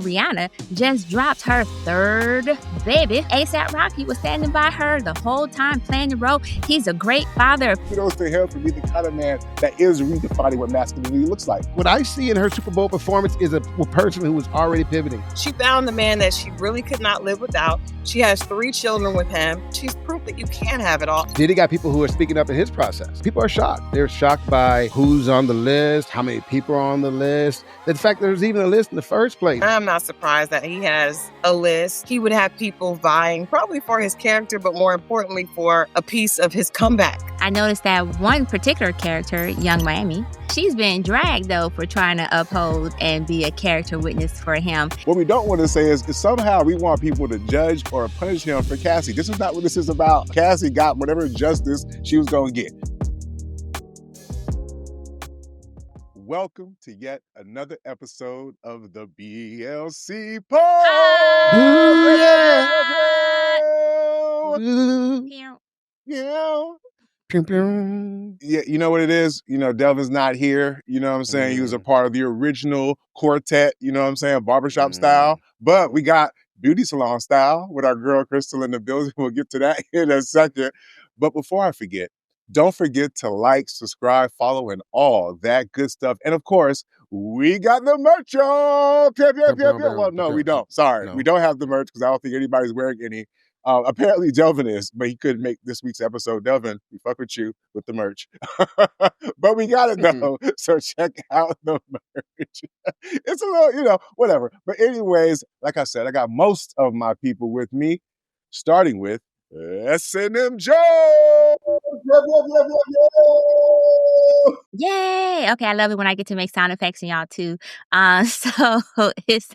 Rihanna just dropped her third baby. A$AP Rocky was standing by her the whole time playing the role. He's a great father. Kudos to him for being the kind of man that is redefining what masculinity looks like. What I see in her Super Bowl performance is a person who was already pivoting. She found the man that she really could not live without. She has 3 children with him. She's proof that you can have it all. Diddy got people who are speaking up in his process. People are shocked. They're shocked by who's on the list, how many people are on the list, the fact there's even a list in the first place. I'm not surprised that he has a list. He would have people vying probably for his character, but more importantly for a piece of his comeback. I noticed that one particular character, Young Miami, she's been dragged, though, for trying to uphold and be a character witness for him. What we don't want to say is somehow we want people to judge or punish him for Cassie. This is not what this is about. Cassie got whatever justice she was going to get. Welcome to yet another episode of the BLC Pod. Yeah, you know what it is? You know, Delvin's not here. You know what I'm saying? He was a part of the original quartet, you know what I'm saying? Barbershop style. But we got beauty salon style with our girl Christal in the building. We'll get to that in a second. But before I forget, don't forget to like, subscribe, follow, and all that good stuff. And of course, we got the merch, y'all. Well, no, we don't. Sorry. No. We don't have the merch because I don't think anybody's wearing any. Apparently, Delvin is, but he couldn't make this week's episode. Delvin, we fuck with you with the merch. But we got it, though. So check out the merch. It's a little, whatever. But anyways, like I said, I got most of my people with me, starting with SNM Jones. Yay! Okay, I love it when I get to make sound effects and y'all too. So it's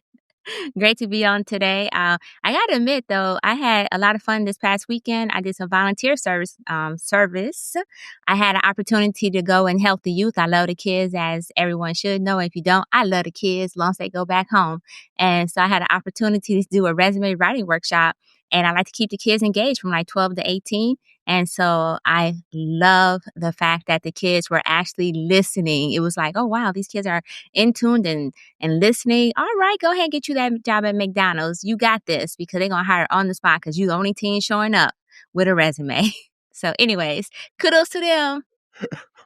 great to be on today. I gotta admit though, I had a lot of fun this past weekend. I did some volunteer service. I had an opportunity to go and help the youth. I love the kids, as everyone should know. If you don't, I love the kids once they go back home. And so I had an opportunity to do a resume writing workshop. And I like to keep the kids engaged from like 12 to 18. And so I love the fact that the kids were actually listening. It was like, oh, wow, these kids are in tuned and listening. All right, go ahead and get you that job at McDonald's. You got this, because they're going to hire on the spot because you're the only teen showing up with a resume. So anyways, kudos to them.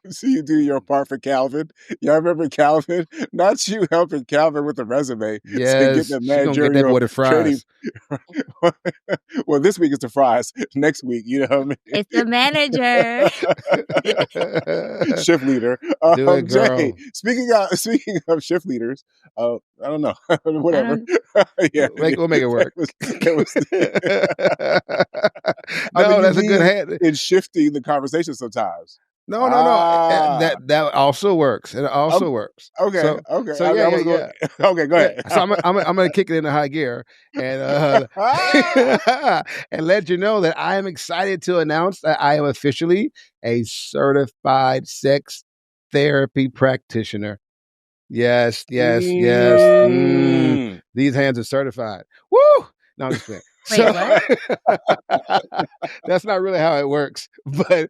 See you do your part for Calvin. Y'all remember Calvin? Not you helping Calvin with the resume. Yes, so get that boy the fries. Well, this week it's the fries. Next week, you know what I mean? It's the manager. Shift leader. Do it, girl. Jay, speaking of shift leaders, I don't know. Whatever. We'll make it work. That's a good hand in shifting the conversation sometimes. No. That also works. It also works. Okay. So yeah. Okay, go ahead. So I'm gonna kick it into high gear and and let you know that I am excited to announce that I am officially a certified sex therapy practitioner. Yes. These hands are certified. Woo! No, I'm just kidding. Wait, what? That's not really how it works, but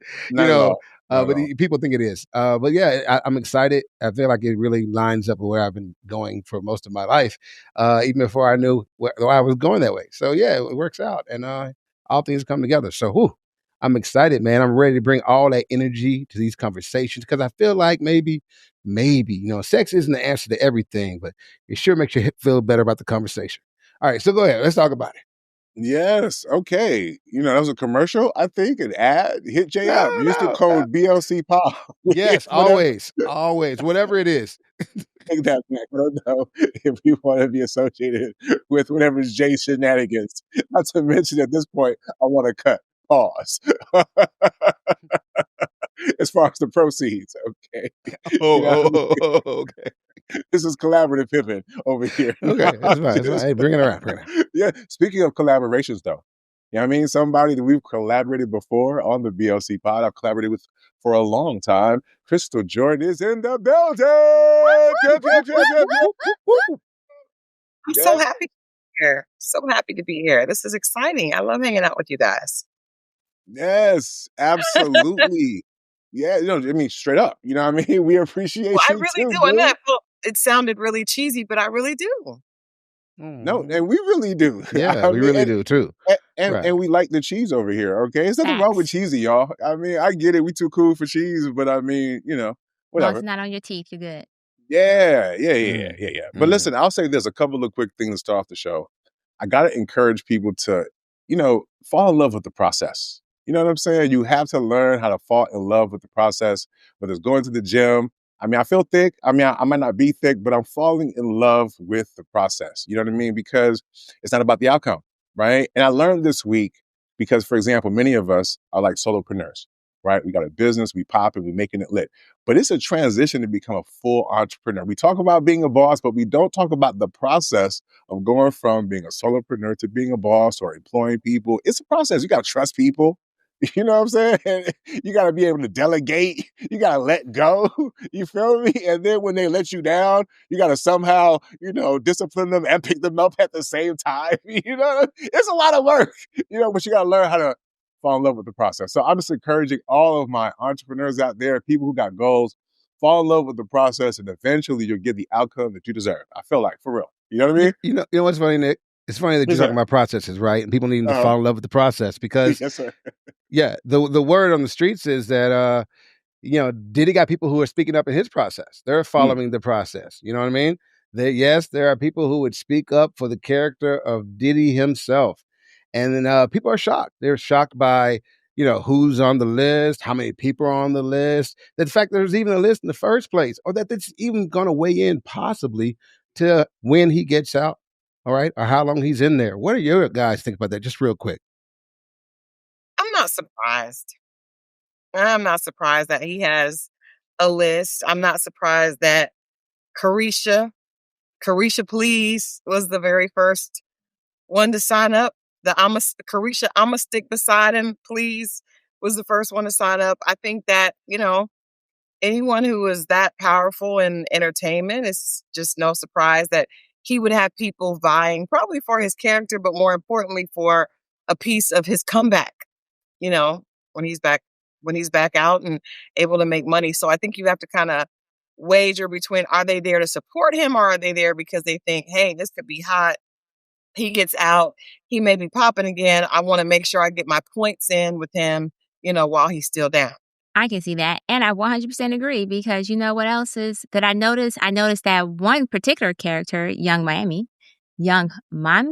but people think it is. But yeah, I'm excited. I feel like it really lines up with where I've been going for most of my life, even before I knew where I was going that way. So yeah, it works out, and all things come together. So I'm excited, man. I'm ready to bring all that energy to these conversations because I feel like maybe, sex isn't the answer to everything, but it sure makes you feel better about the conversation. All right, so go ahead. Let's talk about it. Yes. Okay. That was a commercial, I think, an ad. Hit Jay up. Use the code BLC Pod. Yes, always. Whatever it is. Take that back. I don't know if you want to be associated with whatever Jay shenanigans. Not to mention at this point, I want to cut. Pause. As far as the proceeds, okay. Okay. This is collaborative pimping over here. Okay, that's right. Hey, bring it around. Yeah. Speaking of collaborations, though, you know what I mean? Somebody that we've collaborated before on the BLC Pod, I've collaborated with for a long time. Christal Jordan is in the building. I'm so happy to be here. So happy to be here. This is exciting. I love hanging out with you guys. Yes, absolutely. Yeah, straight up. You know what I mean? We appreciate you. I really do. I know it sounded really cheesy, but I really do. No, and we really do. Yeah, we really do too. And we like the cheese over here, okay? There's nothing wrong with cheesy, y'all. I mean, I get it. We too cool for cheese, but I mean, As long as it's not on your teeth, you're good. Yeah. But listen, I'll say this, a couple of quick things to start off the show. I got to encourage people to, fall in love with the process. You know what I'm saying? You have to learn how to fall in love with the process, whether it's going to the gym. I mean, I feel thick. I mean, I might not be thick, but I'm falling in love with the process. You know what I mean? Because it's not about the outcome, right? And I learned this week because, for example, many of us are like solopreneurs, right? We got a business, we pop it, we making it lit. But it's a transition to become a full entrepreneur. We talk about being a boss, but we don't talk about the process of going from being a solopreneur to being a boss or employing people. It's a process. You got to trust people. You know what I'm saying? You got to be able to delegate. You got to let go. You feel me? And then when they let you down, you got to somehow, discipline them and pick them up at the same time. It's a lot of work, but you got to learn how to fall in love with the process. So I'm just encouraging all of my entrepreneurs out there, people who got goals, fall in love with the process, and eventually you'll get the outcome that you deserve. I feel like, for real. You know what I mean? You know what's funny, Nick? It's funny that you're talking about processes, right? And people need to fall in love with the process because, yes, sir. Yeah, the word on the streets is that, Diddy got people who are speaking up in his process. They're following the process. You know what I mean? Yes, there are people who would speak up for the character of Diddy himself. And then people are shocked. They're shocked by, who's on the list, how many people are on the list, the fact there's even a list in the first place, or that it's even going to weigh in possibly to when he gets out, all right, or how long he's in there. What do your guys think about that? Just real quick. I'm not surprised. I'm not surprised that he has a list. I'm not surprised that Carisha Please was the very first one to sign up. Carisha, I'ma stick beside him, please, was the first one to sign up. I think that, anyone who is that powerful in entertainment, it's just no surprise that he would have people vying probably for his character, but more importantly for a piece of his comeback, when he's back out and able to make money. So I think you have to kind of wager between, are they there to support him or are they there because they think, hey, this could be hot. He gets out, he may be popping again. I want to make sure I get my points in with him, while he's still down. I can see that. And I 100% agree because you know what else is that I noticed? I noticed that one particular character, Young Mammy. Now I'm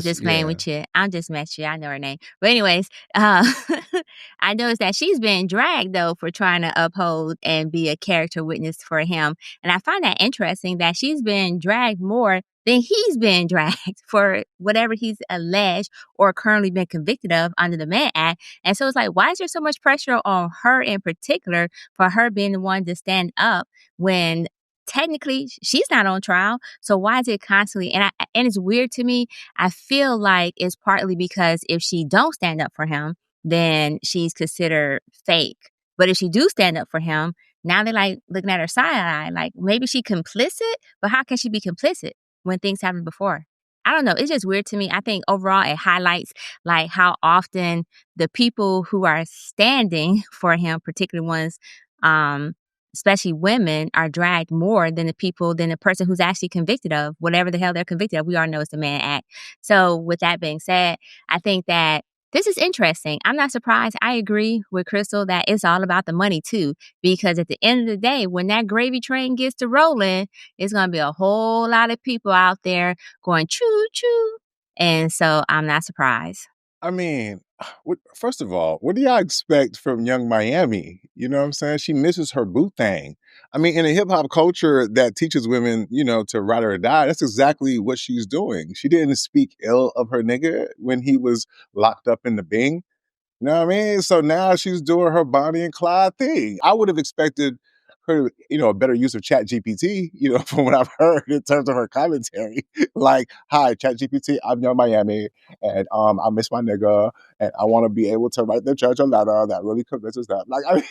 just playing with you. I'm just messing you. I know her name. But anyways, I noticed that she's been dragged, though, for trying to uphold and be a character witness for him. And I find that interesting that she's been dragged more than he's been dragged for whatever he's alleged or currently been convicted of under the Mann Act. And so it's like, why is there so much pressure on her in particular for her being the one to stand up when technically she's not on trial? So why is it constantly, and it's weird to me. I feel like it's partly because if she don't stand up for him, then she's considered fake. But if she do stand up for him, now they're like looking at her side eye, like maybe she complicit, but how can she be complicit when things happened before? I don't know. It's just weird to me. I think overall it highlights like how often the people who are standing for him, particularly ones, especially women, are dragged more than the person who's actually convicted of whatever the hell they're convicted of. We all know it's the Mann Act. So with that being said, I think that this is interesting. I'm not surprised. I agree with Christal that it's all about the money too, because at the end of the day, when that gravy train gets to rolling, it's going to be a whole lot of people out there going choo choo. And so I'm not surprised. I mean, first of all, what do y'all expect from Young Miami? You know what I'm saying? She misses her boo thing. I mean, in a hip hop culture that teaches women, to ride or die, that's exactly what she's doing. She didn't speak ill of her nigga when he was locked up in the Bing. You know what I mean? So now she's doing her Bonnie and Clyde thing. I would have expected her, a better use of Chat GPT, from what I've heard in terms of her commentary. Like, hi, Chat GPT, I'm Young Miami, and I miss my nigga, and I want to be able to write the judge a letter that really convinces them. Like, I mean,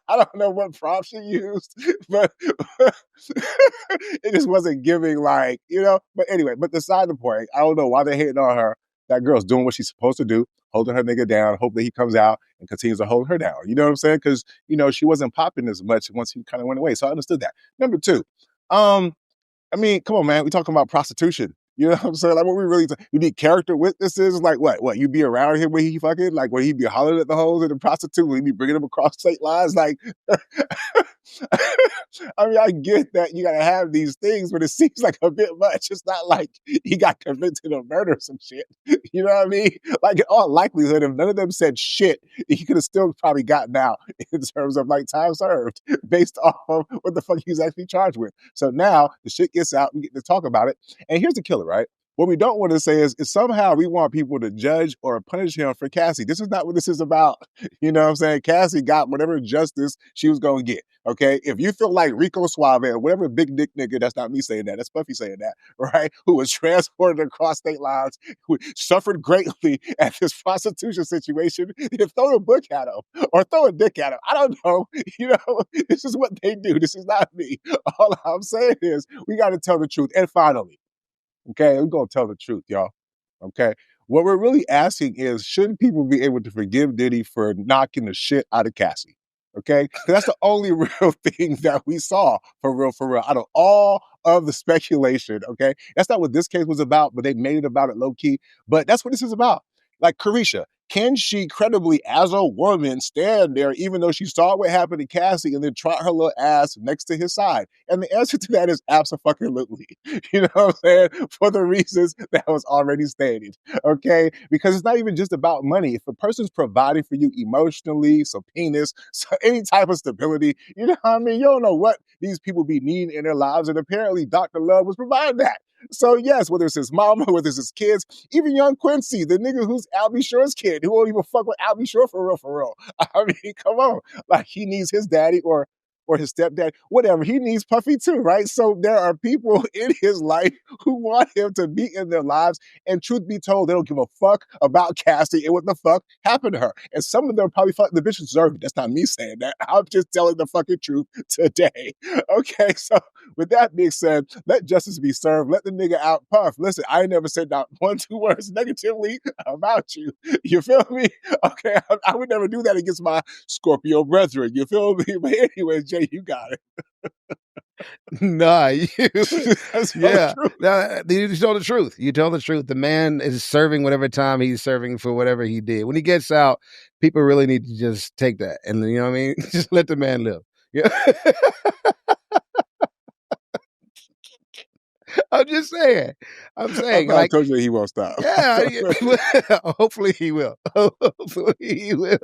I don't know what prompt she used, but it just wasn't giving, like, But anyway, but beside the point, I don't know why they're hating on her. That girl's doing what she's supposed to do, holding her nigga down. Hopefully he comes out and continues to hold her down. You know what I'm saying? Because, she wasn't popping as much once he kind of went away. So I understood that. Number two, I mean, come on, man. We talking about prostitution. You know what I'm saying? Like, what we really, you need character witnesses? Like, what? You be around him when he fucking, like, when he be hollering at the hoes and the prostitute, when he be bringing them across state lines? Like, I mean, I get that you gotta have these things, but it seems like a bit much. It's not like he got convicted of murder or some shit. You know what I mean? Like, in all likelihood, if none of them said shit, he could have still probably gotten out in terms of like time served based off of what the fuck he's actually charged with. So now the shit gets out, we get to talk about it. And here's the killer, right? What we don't want to say is somehow we want people to judge or punish him for Cassie. This is not what this is about. You know what I'm saying? Cassie got whatever justice she was going to get. Okay? If you feel like Rico Suave or whatever big dick nigga, that's not me saying that, that's Puffy saying that, right? Who was transported across state lines, who suffered greatly at this prostitution situation, if throw a book at him or throw a dick at him. I don't know. You know, this is what they do. This is not me. All I'm saying is we got to tell the truth. And finally, okay, we're going to tell the truth, y'all. Okay? What we're really asking is, shouldn't people be able to forgive Diddy for knocking the shit out of Cassie? Okay? Because that's the only real thing that we saw, for real, out of all of the speculation, okay? That's not what this case was about, but they made it about it low-key. But that's what this is about. Like, Carisha, can she credibly, as a woman, stand there even though she saw what happened to Cassie and then trot her little ass next to his side? And the answer to that is absolutely. You know what I'm saying? For the reasons that was already stated, okay? Because it's not even just about money. If a person's providing for you emotionally, so penis, so any type of stability, you know what I mean? You don't know what these people be needing in their lives, and apparently Dr. Love was providing that. So yes, whether it's his mama, whether it's his kids, even young Quincy, the nigga who's Albie Shore's kid, who won't even fuck with Albie Shore for real. I mean, come on. Like, he needs his daddy or his stepdad, whatever. He needs Puffy too, right? So there are people in his life who want him to be in their lives, and truth be told, they don't give a fuck about Cassie and what the fuck happened to her. And some of them probably fuck the bitch deserved it. That's not me saying that. I'm just telling the fucking truth today. Okay, so with that being said, let justice be served. Let the nigga out Puff. Listen, I ain't never said not 1-2 words negatively about you. You feel me? Okay, I would never do that against my Scorpio brethren. You feel me? But anyways, Jay, you got it. Nah, you tell the truth. You tell the truth. The man is serving whatever time he's serving for whatever he did. When he gets out, people really need to just take that. And you know what I mean? Just let the man live. Yeah. I'm just saying. I'm saying. I told you he won't stop. Yeah. Hopefully he will. Hopefully he will.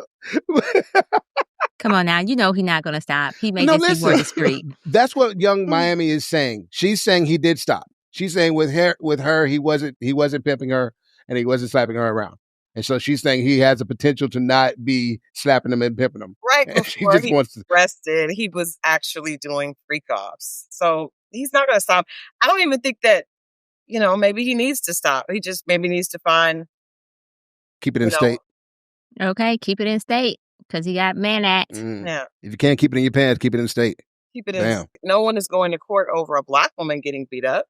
Come on now, you know he's not going to stop. He made this seem more discreet. That's what Young Miami is saying. She's saying he did stop. She's saying with her, he wasn't pimping her and he wasn't slapping her around. And so she's saying he has the potential to not be slapping them and pimping them. Right before he was arrested, he was actually doing freak-offs. So he's not going to stop. I don't even think that, maybe he needs to stop. He just maybe needs to keep it in state. Okay, keep it in state. Because he got Man Act. Yeah. If you can't keep it in your pants, keep it in state. Keep it in. No one is going to court over a black woman getting beat up.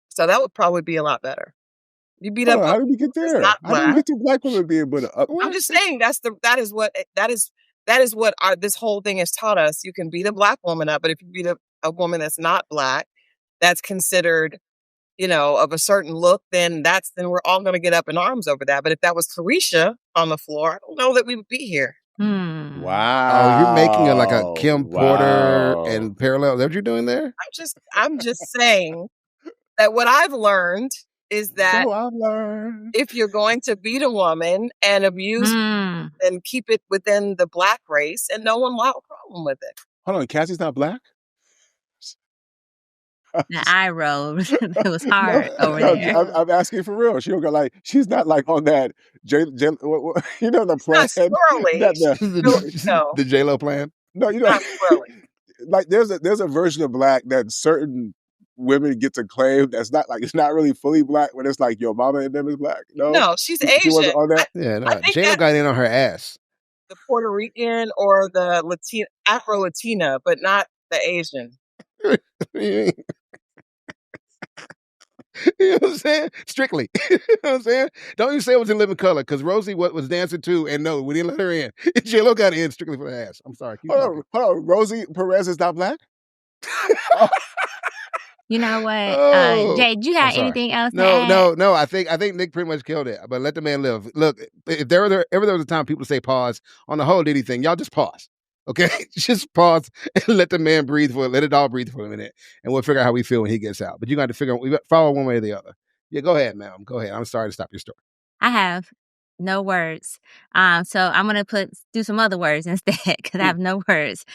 So that would probably be a lot better. You beat up. How did we get there? How did we get to black women being beat up? I'm just saying that is what this whole thing has taught us. You can beat a black woman up, but if you beat up a woman that's not black, that's considered, of a certain look, then we're all going to get up in arms over that. But if that was Carisha on the floor, I don't know that we would be here. Wow. Oh, you're making it like a Kim Porter and parallel. Is that what you're doing there? I'm just saying that what I've learned is that if you're going to beat a woman and abuse and keep it within the black race, and no one will have a problem with it. Hold on, Cassie's not black? The eye rolled. It was hard over there. I'm asking for real. She don't got she's not like on that the plan. The J-Lo plan. No, like there's a version of black that certain women get to claim that's not like, it's not really fully black, when it's like your mama and them is black. No, she's Asian. She wasn't on that. J-Lo got in on her ass. The Puerto Rican or the Afro-Latina, but not the Asian. You know what I'm saying? Strictly. You know what I'm saying? Don't even say it was in living color, because Rosie was dancing too, and no, we didn't let her in. J-Lo got in strictly for the ass. I'm sorry. Hold on. Rosie Perez is not black? You know what? Oh, Jay, do you I'm have sorry. anything else to No, add? no, no. I think Nick pretty much killed it. But let the man live. Look, if ever there was a time people say pause on the whole Diddy thing, y'all just pause. Okay, just pause and let the man breathe let it all breathe for a minute, and we'll figure out how we feel when he gets out. But you got to figure out, we got to follow one way or the other. Yeah, go ahead, ma'am. Go ahead. I'm sorry to stop your story. I have no words. So I'm gonna do some other words instead because I have no words.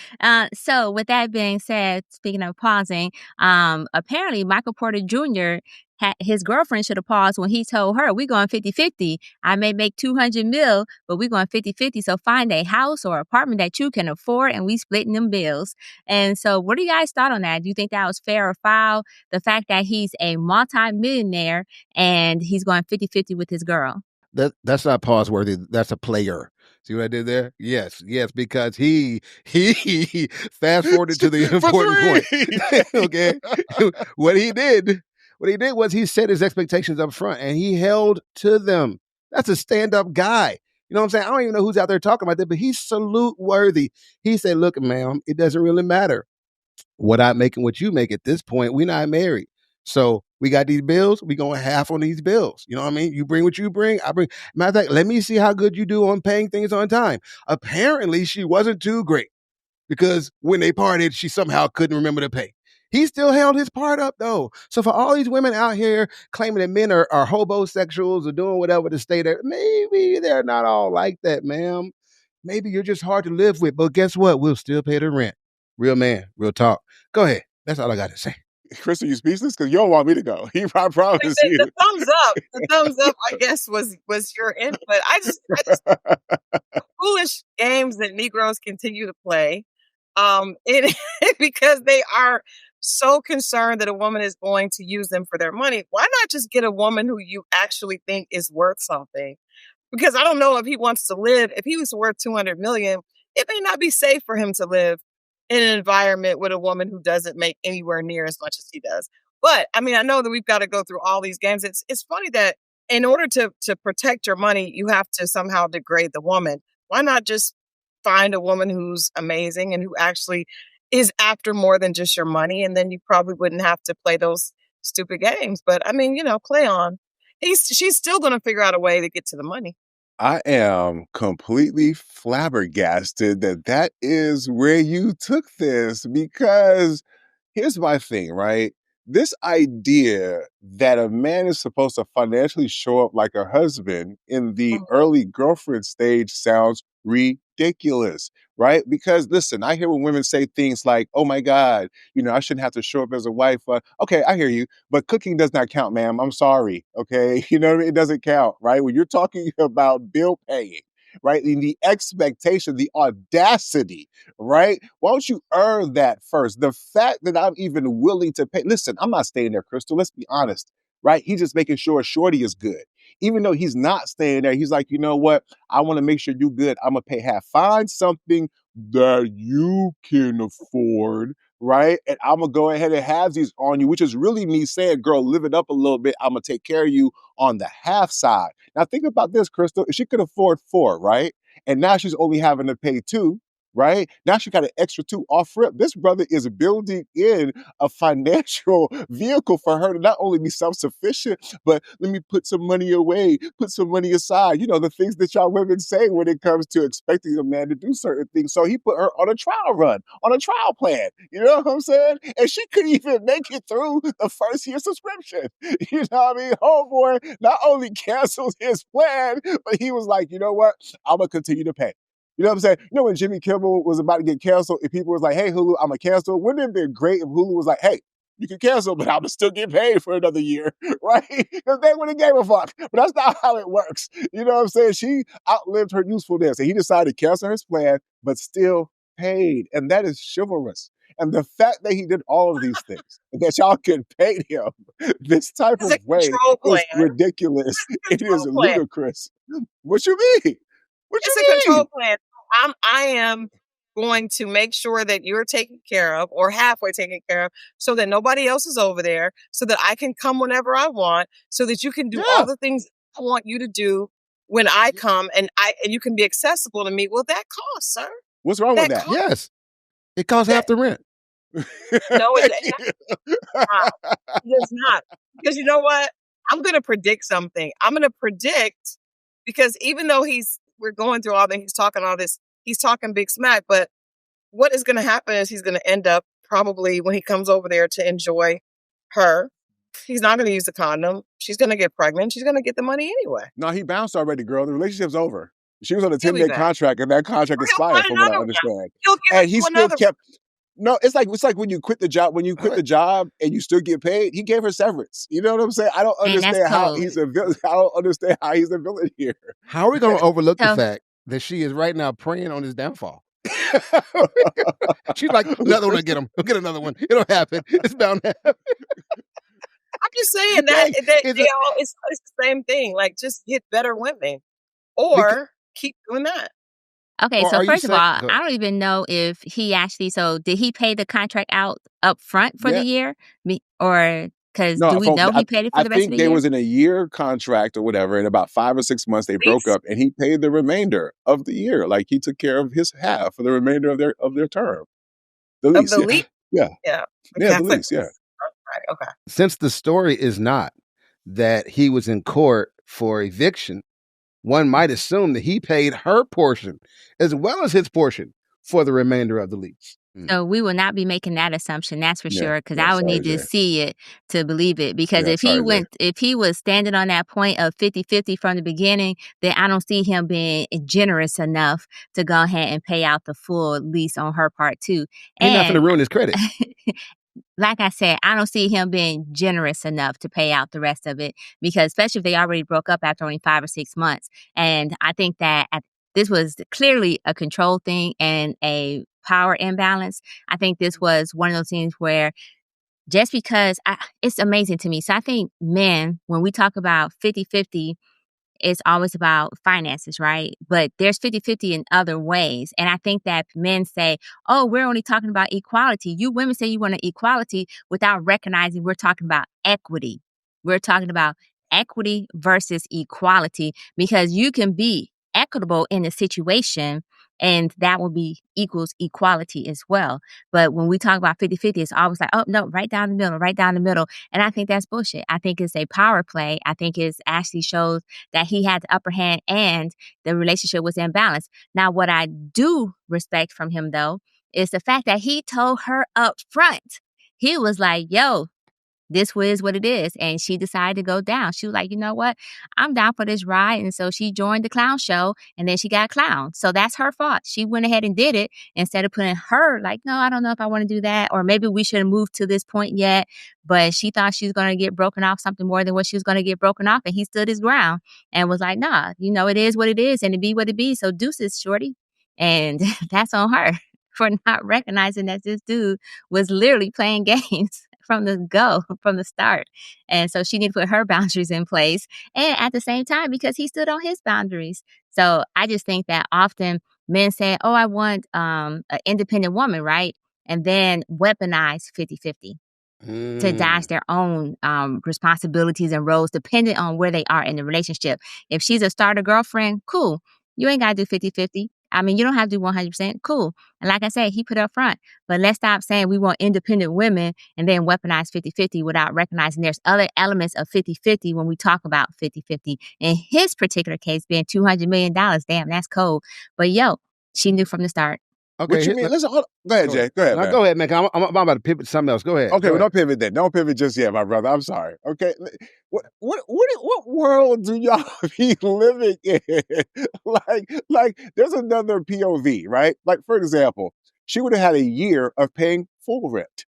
So with that being said, speaking of pausing, apparently Michael Porter Jr. His girlfriend should have paused when he told her, "We going 50-50. I may make 200 mil, but we going 50-50. So find a house or apartment that you can afford, and we splitting them bills." And so, what do you guys thought on that? Do you think that was fair or foul? The fact that he's a multi-millionaire and he's going 50-50 with his girl. That's not pause worthy. That's a player. See what I did there? Yes, because he fast forwarded to the important point. Okay, what he did was he set his expectations up front and he held to them. That's a stand-up guy. You know what I'm saying? I don't even know who's out there talking about that, but he's salute worthy. He said, "Look, ma'am, it doesn't really matter what I make and what you make at this point. We're not married. So we got these bills. We going half on these bills. You know what I mean? You bring what you bring. I bring. Matter of fact, let me see how good you do on paying things on time." Apparently, she wasn't too great because when they partied, she somehow couldn't remember to pay. He still held his part up though. So for all these women out here claiming that men are hobosexuals or doing whatever to stay there, maybe they're not all like that, ma'am. Maybe you're just hard to live with, but guess what? We'll still pay the rent. Real man, real talk. Go ahead. That's all I got to say. Christal, you speechless? Because you don't want me to go. I promise you. The thumbs up, I guess, was your input. I just foolish games that Negroes continue to play, because they are so concerned that a woman is going to use them for their money. Why not just get a woman who you actually think is worth something? Because I don't know if he wants to live. If he was worth 200 million, it may not be safe for him to live in an environment with a woman who doesn't make anywhere near as much as he does. But I mean, I know that we've got to go through all these games. It's funny that in order to protect your money, you have to somehow degrade the woman. Why not just find a woman who's amazing and who actually is after more than just your money? And then you probably wouldn't have to play those stupid games. But I mean, play on. She's still going to figure out a way to get to the money. I am completely flabbergasted that is where you took this, because here's my thing, right? This idea that a man is supposed to financially show up like a husband in the early girlfriend stage sounds ridiculous, right? Because listen, I hear when women say things like, "Oh my God, I shouldn't have to show up as a wife." Okay, I hear you, but cooking does not count, ma'am. I'm sorry. Okay, you know what I mean? It doesn't count, right? When you're talking about bill paying, right? And the expectation, the audacity, right? Why don't you earn that first? The fact that I'm even willing to pay. Listen, I'm not staying there, Christal. Let's be honest, right? He's just making sure Shorty is good. Even though he's not staying there, he's like, you know what? I want to make sure you're good. I'm going to pay half. Find something that you can afford, right? And I'm going to go ahead and have these on you, which is really me saying, girl, live it up a little bit. I'm going to take care of you on the half side. Now, think about this, Christal. If she could afford 4, right? And now she's only having to pay 2, right? Now she got an extra 2 off rip. This brother is building in a financial vehicle for her to not only be self-sufficient, but let me put some money away, put some money aside. The things that y'all women say when it comes to expecting a man to do certain things. So he put her on a trial run, on a trial plan. You know what I'm saying? And she couldn't even make it through the first year subscription. You know what I mean? Homeboy not only canceled his plan, but he was like, you know what? I'm going to continue to pay. You know what I'm saying? When Jimmy Kimmel was about to get canceled, if people was like, "Hey, Hulu, I'm going to cancel," wouldn't it have been great if Hulu was like, "Hey, you can cancel, but I'm going to still get paid for another year," right? Because they wouldn't have gave a fuck. But that's not how it works. You know what I'm saying? She outlived her usefulness, and he decided to cancel his plan, but still paid. And that is chivalrous. And the fact that he did all of these things, and that y'all can pay him this type of way is ridiculous. It is ludicrous. What you mean? It's a control plan. I am going to make sure that you're taken care of or halfway taken care of so that nobody else is over there, so that I can come whenever I want, so that you can do all the things I want you to do when I come, and you can be accessible to me. Well, that costs, sir. What's wrong with that? Yes. It costs half the rent. No, it does not. Because you know what? I'm going to predict something. I'm going to predict because even though we're going through all that, he's talking all this, he's talking big smack, but what is going to happen is he's going to end up probably when he comes over there to enjoy her, he's not going to use the condom. She's going to get pregnant. She's going to get the money anyway. No, he bounced already, girl. The relationship's over. She was on a He'll be 10-day back. contract, and that contract Or he'll expired, find from what I another one. understand. He'll give And it he to still another kept. No, it's like when you quit the job. When you quit the job and you still get paid, he gave her severance. You know what I'm saying? I don't Man, that's understand how cold. he's a villain. I don't understand how he's a villain here. How are we going to overlook the So- fact that she is right now preying on his downfall? She's like, another one will get him. He'll get another one. It'll happen. It's bound to happen. I'm just saying that it's the same thing. Like, just get better women, or keep doing that. Okay, Or so are you first of all, saying- go I ahead. don't even know if he actually. So did he pay the contract out up front for the year, or because do we know he paid it for the rest of the year? I think they was in a year contract or whatever, and about 5 or 6 months they broke up, and he paid the remainder of the year. Like, he took care of his half for the remainder of their term. The lease, the lease? Yeah. Yeah. Yeah, the lease, yeah. Right, okay. Since the story is not that he was in court for eviction, one might assume that he paid her portion as well as his portion for the remainder of the lease. So we will not be making that assumption, that's for sure, because I would sorry, need to Jay. see it to believe it. Because Yeah, if he was standing on that point of 50-50 from the beginning, then I don't see him being generous enough to go ahead and pay out the full lease on her part too. He's not going to ruin his credit. Like I said, I don't see him being generous enough to pay out the rest of it, because especially if they already broke up after only 5 or 6 months. And I think that this was clearly a control thing and a power imbalance. I think this was one of those things where just because it's amazing to me. So I think men, when we talk about 50-50, it's always about finances, right? But there's 50-50 in other ways. And I think that men say, oh, we're only talking about equality. You women say you want equality without recognizing we're talking about equity. We're talking about equity versus equality, because you can be equitable in a situation and that will be equals equality as well. But when we talk about 50-50, it's always like, oh, no, right down the middle, right down the middle. And I think that's bullshit. I think it's a power play. I think it actually shows that he had the upper hand and the relationship was imbalanced. Now, what I do respect from him, though, is the fact that he told her up front. He was like, yo, this is what it is. And she decided to go down. She was like, you know what? I'm down for this ride. And so she joined the clown show and then she got clowned. So that's her fault. She went ahead and did it instead of putting her like, no, I don't know if I want to do that. Or maybe we shouldn't move to this point yet. But she thought she was going to get broken off something more than what she was going to get broken off. And he stood his ground and was like, nah, you know, it is what it is and it be what it be. So deuces, shorty. And that's on her for not recognizing that this dude was literally playing games from the start. And so she needed to put her boundaries in place. And at the same time, because he stood on his boundaries. So I just think that often men say, oh, I want an independent woman, right? And then weaponize 50-50 to dodge their own responsibilities and roles depending on where they are in the relationship. If she's a starter girlfriend, cool. You ain't got to do 50-50. I mean, you don't have to do 100%. Cool. And like I said, he put up front. But let's stop saying we want independent women and then weaponize 50-50 without recognizing there's other elements of 50-50 when we talk about 50-50. In his particular case, being $200 million. Damn, that's cold. But yo, she knew from the start. Okay, what you mean? Listen, hold on. Go ahead, Jay. Go ahead, now, man. go ahead, man. I'm about to pivot to something else. Go ahead. Okay, Go well, ahead. don't pivot then. Don't pivot just yet, my brother. I'm sorry. Okay, what world do y'all be living in? like, there's another POV, right? Like, for example, she would have had a year of paying full rent,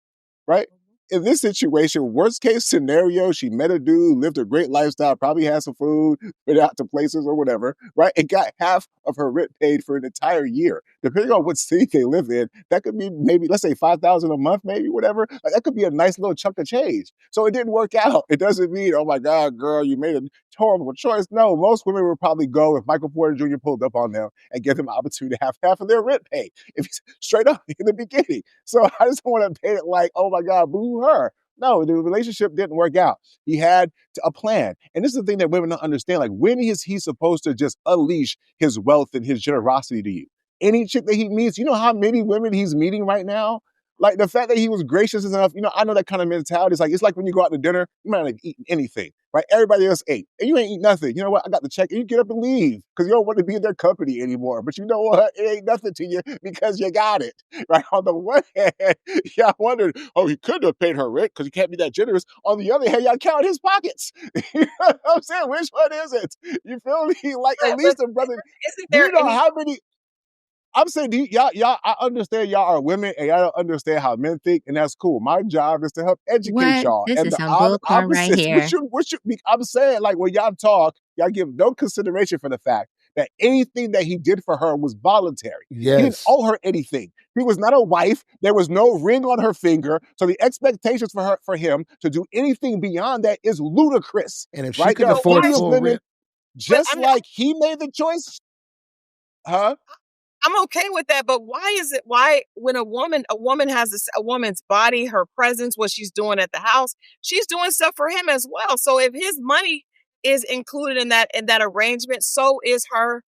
right? In this situation, worst case scenario, she met a dude, lived a great lifestyle, probably had some food, went out to places or whatever, right? And got half of her rent paid for an entire year. Depending on what city they live in, that could be maybe, let's say $5,000 a month, maybe, whatever. Like, that could be a nice little chunk of change. So it didn't work out. It doesn't mean, oh my God, girl, you made a horrible choice. No, most women would probably go if Michael Porter Jr. pulled up on them and give them an opportunity to have half of their rent paid, if he's straight up in the beginning. So I just don't want to paint it like, oh my God, boo her. No, the relationship didn't work out. He had a plan. And this is the thing that women don't understand. Like, when is he supposed to just unleash his wealth and his generosity to you? Any chick that he meets, you know how many women he's meeting right now Like the fact that he was gracious enough, I know that kind of mentality. It's like when you go out to dinner, you might not have eaten anything, right? Everybody else ate, and you ain't eat nothing. You know what? I got the check, and you get up and leave because you don't want to be in their company anymore. But you know what? It ain't nothing to you because you got it, right? On the one hand, y'all wondered, oh, he couldn't have paid her rent because he can't be that generous. On the other hand, y'all count his pockets. You know what I'm saying? Which one is it? You feel me? Like at least a brother. Do you know how many? I'm saying, y'all, I understand y'all are women and y'all don't understand how men think, and that's cool. My job is to help educate y'all. This And is the some bullcorn right here. I'm saying, like, when y'all talk, y'all give no consideration for the fact that anything that he did for her was voluntary. Yes. He didn't owe her anything. He was not a wife. There was no ring on her finger. So the expectations for him to do anything beyond that is ludicrous. And if she could there are afford plenty of full women, rent, just like he made the choice, huh? I'm okay with that, but why when a woman has a woman's body, her presence, what she's doing at the house, she's doing stuff for him as well. So if his money is included in that arrangement, so is her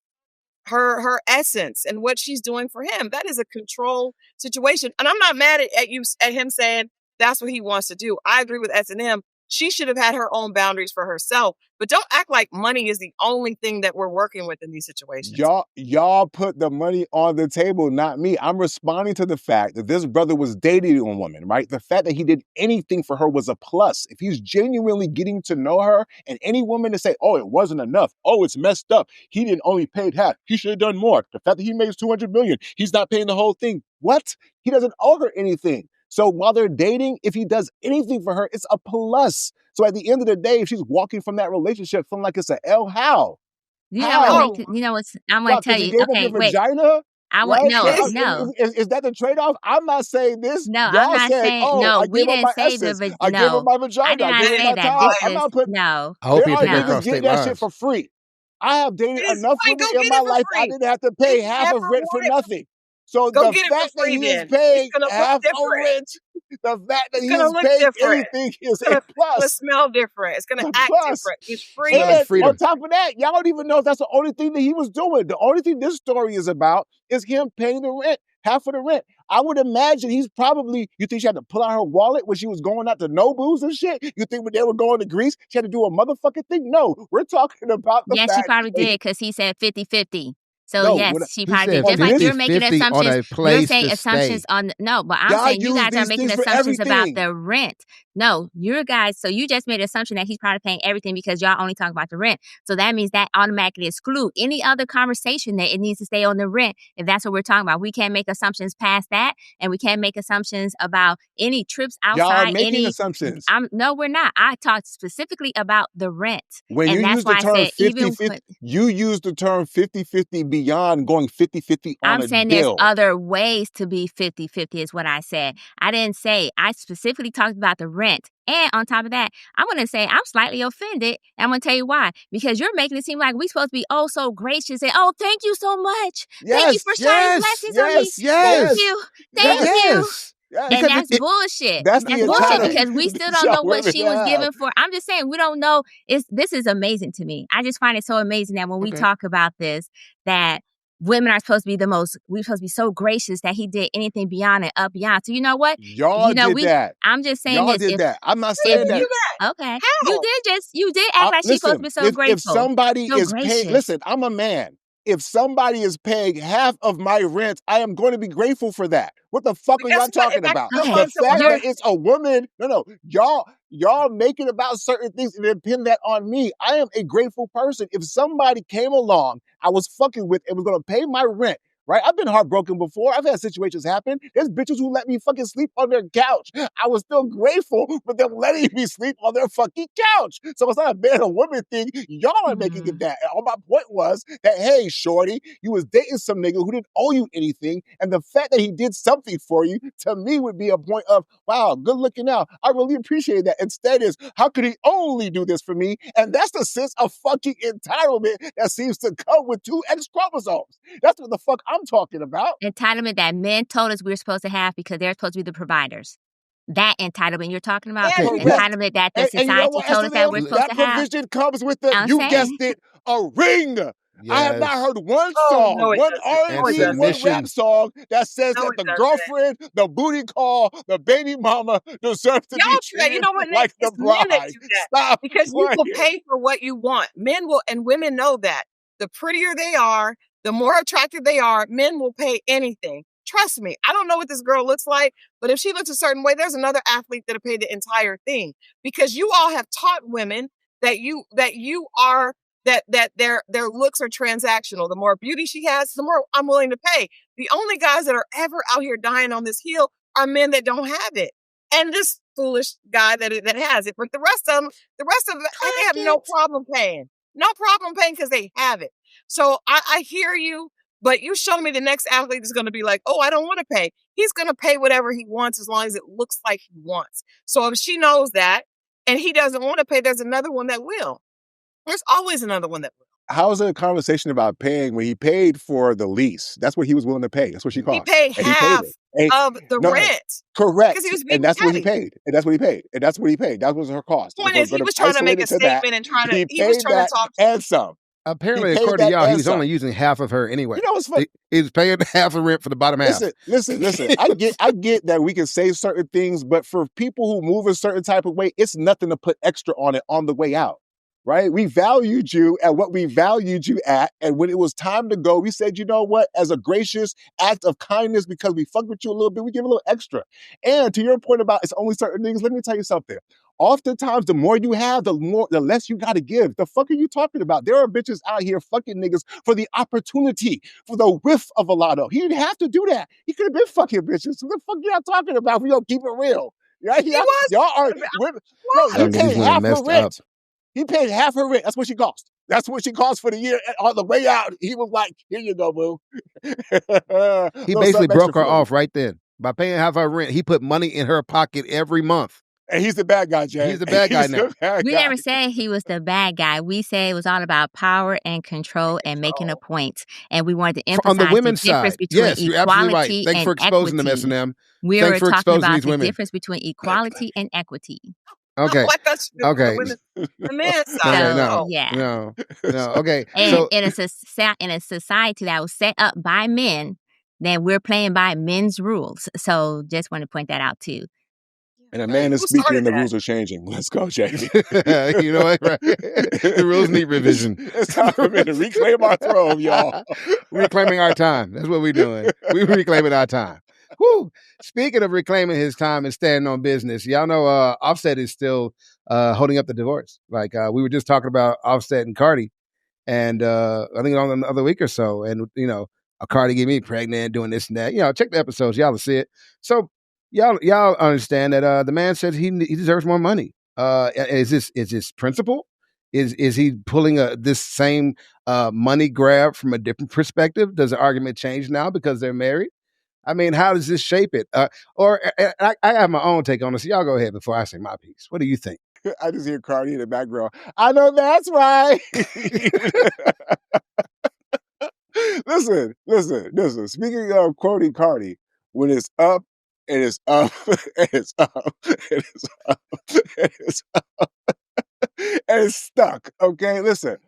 essence and what she's doing for him. That is a control situation. And I'm not mad at him saying that's what he wants to do. I agree with SNM. She should have had her own boundaries for herself, but don't act like money is the only thing that we're working with in these situations. Y'all put the money on the table, not me. I'm responding to the fact that this brother was dating a woman, right? The fact that he did anything for her was a plus. If he's genuinely getting to know her, and any woman to say, oh, it wasn't enough. Oh, it's messed up. He didn't only paid half. He should have done more. The fact that he makes $200 million, he's not paying the whole thing. What? He doesn't owe her anything. So while they're dating, if he does anything for her, it's a plus. So at the end of the day, if she's walking from that relationship feeling like it's an L, how? You know what? I'm going to tell you. Okay, wait. Vagina? No. Is that the trade-off? I'm not saying this. No, y'all I'm not saying, saying. oh, No, I we gave up didn't my say essence. the. I gave up my vagina. I did not say that. I'm not putting. No. I hope there you are didn't niggas cross getting state that lines. shit for free. I have dated enough women go in get my it for life. free. I didn't have to pay If you half of ever rent for wanted- nothing. So Go the get it for fact that free he is then. paying It's gonna half look of different. rent, the fact that he gonna is look paying different. anything is It's gonna plus. smell different. It's gonna It's a act plus. different. It's free. Smell like And freedom. on top of that, y'all don't even know if that's the only thing that he was doing. The only thing this story is about is him paying the rent, half of the rent. I would imagine you think she had to pull out her wallet when she was going out to Nobu's and shit? You think when they were going to Greece, she had to do a motherfucking thing? No, we're talking about the fact. Yes, she probably did because he said 50-50. So No, yes, she he probably said did. Just like you're making 50-50 on assumptions, a you're place saying to assumptions stay. on no, but I'm Y'all saying you use guys are these making things for assumptions about everything. the rent. No, your guys. So you just made an assumption that he's probably paying everything because y'all only talk about the rent. So that means that automatically exclude any other conversation that it needs to stay on the rent. If that's what we're talking about, we can't make assumptions past that, and we can't make assumptions about any trips outside. Y'all are making assumptions. No, we're not. I talked specifically about the rent. When you use the term 50-50, you use the term 50-50 beyond going 50-50 on I'm a saying deal. there's other ways to be 50-50 is what I said. I didn't say, I specifically talked about the rent. And on top of that, I'm going to say I'm slightly offended. And I'm going to tell you why. Because you're making it seem like we're supposed to be oh so gracious and oh, thank you so much. Thank you for shining blessings on me. Thank you. Thank you. Yeah, and that's bullshit. That's bullshit because we still don't know what she was given for. I'm just saying we don't know. This is amazing to me. I just find it so amazing that when we talk about this, that women are supposed to be we're supposed to be so gracious that he did anything beyond and up beyond. So you know what? Y'all did that. I'm just saying y'all did that. I'm not saying that. Okay. How? You did act like she's supposed to be so grateful. If somebody so is paying, listen, I'm a man. If somebody is paying half of my rent, I am going to be grateful for that. What the fuck are y'all talking about? Okay. The fact that it's a woman, no, y'all make it about certain things and then pin that on me. I am a grateful person. If somebody came along, I was fucking with and was going to pay my rent, right? I've been heartbroken before. I've had situations happen. There's bitches who let me fucking sleep on their couch. I was still grateful for them letting me sleep on their fucking couch. So it's not a man or woman thing. Y'all are making it that. And all my point was that, hey, shorty, you was dating some nigga who didn't owe you anything. And the fact that he did something for you, to me, would be a point of, wow, good looking out. I really appreciate that. Instead is, how could he only do this for me? And that's the sense of fucking entitlement that seems to come with 2 X chromosomes. That's what the fuck I'm talking about. Entitlement that men told us we were supposed to have because they're supposed to be the providers. That entitlement you're talking about, entitlement that the society told us that we're supposed to have. That provision comes with you guessed it, a ring. I have not heard one Oh, song, no, it one doesn't. No, it R&B, doesn't. one rap song that says No, that it the doesn't. girlfriend, the booty call, the baby mama deserves to be Y'all try, you treated know what, Nick? like the It's men that bride. do that Stop because you will playing. pay for what you want. Men will, and women know that. The prettier they are, the more attractive they are, men will pay anything. Trust me, I don't know what this girl looks like, but if she looks a certain way, there's another athlete that'll pay the entire thing because you all have taught women that you are that their looks are transactional. The more beauty she has, the more I'm willing to pay. The only guys that are ever out here dying on this hill are men that don't have it, and this foolish guy that has it. But the rest of them, they have no problem paying. No problem paying because they have it. So I hear you, but you show me the next athlete is going to be like, oh, I don't want to pay. He's going to pay whatever he wants as long as it looks like he wants. So if she knows that and he doesn't want to pay, there's another one that will. There's always another one that will. How is it a conversation about paying when he paid for the lease? That's what he was willing to pay. That's what she cost. He paid half of the rent. Correct. Because he was And that's what he paid. And that's what he paid. And that's what he paid. That was her cost. Point is, he was trying to make a statement and he was trying to talk. And some. Apparently, according to y'all, he was only using half of her anyway. You know what's funny? He was paying half the rent for the bottom half. Listen. I get that we can say certain things, but for people who move a certain type of way, it's nothing to put extra on it on the way out. Right? We valued you at what we valued you at. And when it was time to go, we said, you know what? As a gracious act of kindness, because we fucked with you a little bit, we give a little extra. And to your point about it's only certain things, let me tell you something. Oftentimes, the more you have, the less you got to give. The fuck are you talking about? There are bitches out here fucking niggas for the opportunity, for the whiff of a lotto. He didn't have to do that. He could have been fucking bitches. So what the fuck y'all talking about if we don't keep it real? Right? Y'all are... No, he paid half her rent. He paid half her rent. That's what she cost. That's what she cost for the year. On the way out, he was like, here you go, boo. He basically broke her off right then. By paying half her rent, he put money in her pocket every month. And he's the bad guy, Jay. He's the bad guy now. We never said he was the bad guy. We said it was all about power and control and making a point. And we wanted to emphasize on the women's the difference side. between Yes, you're absolutely right. Thanks for exposing equity. them, SNM. We Thanks were for talking exposing about these the women. difference between equality and equity. Okay. Okay. The men's side. No. Okay. And so in a society that was set up by men, then we're playing by men's rules. So just want to point that out too. And a man is speaking and the rules are changing. Let's go, Jamie. You know what? Right? The rules need revision. It's time for me to reclaim our throne, y'all. Reclaiming our time. That's what we're doing. We're reclaiming our time. Woo. Speaking of reclaiming his time and standing on business, y'all know Offset is still holding up the divorce. Like we were just talking about Offset and Cardi, and I think on another week or so, and you know, Cardi get me pregnant, doing this and that. You know, check the episodes, y'all will see it. So y'all understand that the man says he deserves more money. Is this principle? Is he pulling this same money grab from a different perspective? Does the argument change now because they're married? I mean, how does this shape it? Or I have my own take on this. Y'all go ahead before I say my piece. What do you think? I just hear Cardi in the background. I know that's right. Listen. Speaking of quoting Cardi, when it's up, it is up, it is up, it is up, it is up, and it's stuck. Okay, listen.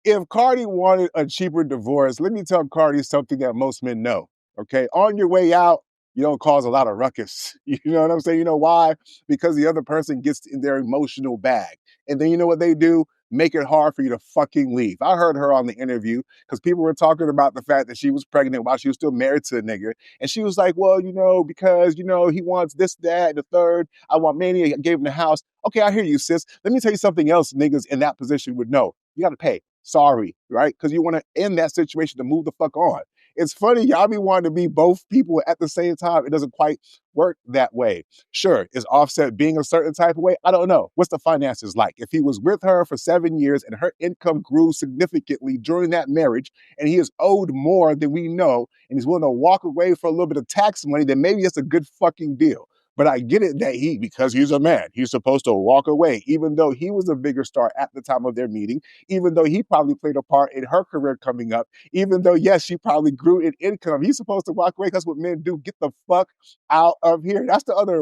If Cardi wanted a cheaper divorce, let me tell Cardi something that most men know. Okay, on your way out, you don't cause a lot of ruckus. You know what I'm saying? You know why? Because the other person gets in their emotional bag. And then you know what they do? Make it hard for you to fucking leave. I heard her on the interview because people were talking about the fact that she was pregnant while she was still married to a nigga. And she was like, well, you know, because, you know, he wants this, that, and the third. I want mania. I gave him the house. Okay, I hear you, sis. Let me tell you something else niggas in that position would know. You got to pay. Sorry, right? Because you want to end that situation to move the fuck on. It's funny, y'all be wanting to be both people at the same time. It doesn't quite work that way. Sure, is Offset being a certain type of way? I don't know. What's the finances like? If he was with her for 7 years and her income grew significantly during that marriage and he is owed more than we know and he's willing to walk away for a little bit of tax money, then maybe it's a good fucking deal. But I get it that because he's a man, he's supposed to walk away, even though he was a bigger star at the time of their meeting, even though he probably played a part in her career coming up, even though, yes, she probably grew in income. He's supposed to walk away because what men do, get the fuck out of here. That's the other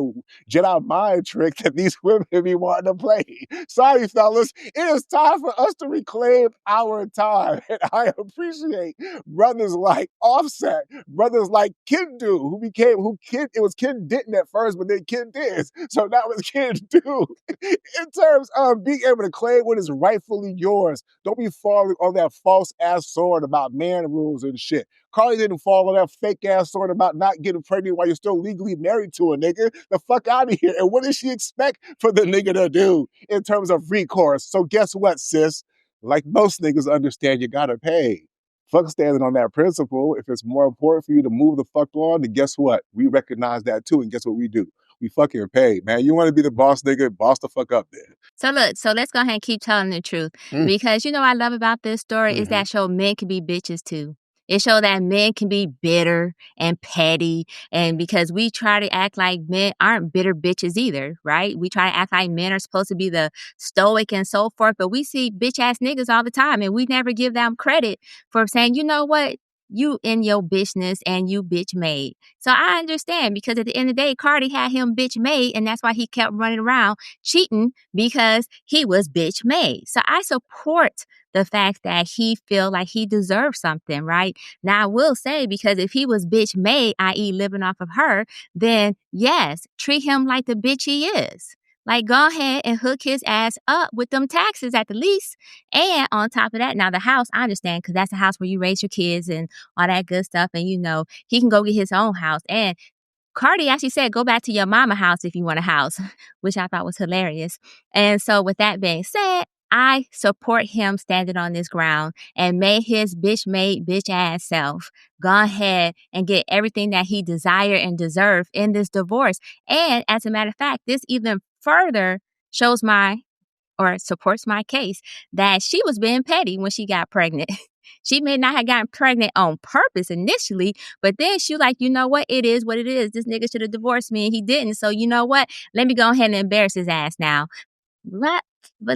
Jedi mind trick that these women be wanting to play. Sorry, fellas. It is time for us to reclaim our time. And I appreciate brothers like Offset, brothers like Kendu, it was Ken Denton at first, but then Ken Diz. So that was Ken Do. In terms of being able to claim what is rightfully yours. Don't be falling on that false ass sword about man rules and shit. Cardi didn't fall on that fake ass sword about not getting pregnant while you're still legally married to a nigga. The fuck out of here. And what does she expect for the nigga to do in terms of recourse? So guess what, sis? Like most niggas understand, you gotta pay. Fuck standing on that principle. If it's more important for you to move the fuck on, then guess what? We recognize that too, and guess what we do? We fucking pay, man. You want to be the boss nigga, boss the fuck up there. So look, let's go ahead and keep telling the truth. Because what I love about this story is that men can be bitches too. It shows that men can be bitter and petty, and because we try to act like men aren't bitter bitches either, right? We try to act like men are supposed to be the stoic and so forth, but we see bitch ass niggas all the time, and we never give them credit for saying, you know what? You in your bitchness and you bitch made. So I understand, because at the end of the day, Cardi had him bitch made, and that's why he kept running around cheating, because he was bitch made. So I support the fact that he feel like he deserves something, right? Now I will say, because if he was bitch made, i.e. living off of her, then yes, treat him like the bitch he is. Like, go ahead and hook his ass up with them taxes at the least. And on top of that, now the house, I understand, because that's the house where you raise your kids and all that good stuff. And, he can go get his own house. And Cardi actually said, go back to your mama house if you want a house, which I thought was hilarious. And so with that being said, I support him standing on this ground, and may his bitch made bitch ass self go ahead and get everything that he desired and deserved in this divorce. And as a matter of fact, this even further supports my case that she was being petty when she got pregnant. She may not have gotten pregnant on purpose initially, but then she was like, you know what? It is what it is. This nigga should have divorced me, and he didn't. So you know what? Let me go ahead and embarrass his ass now. But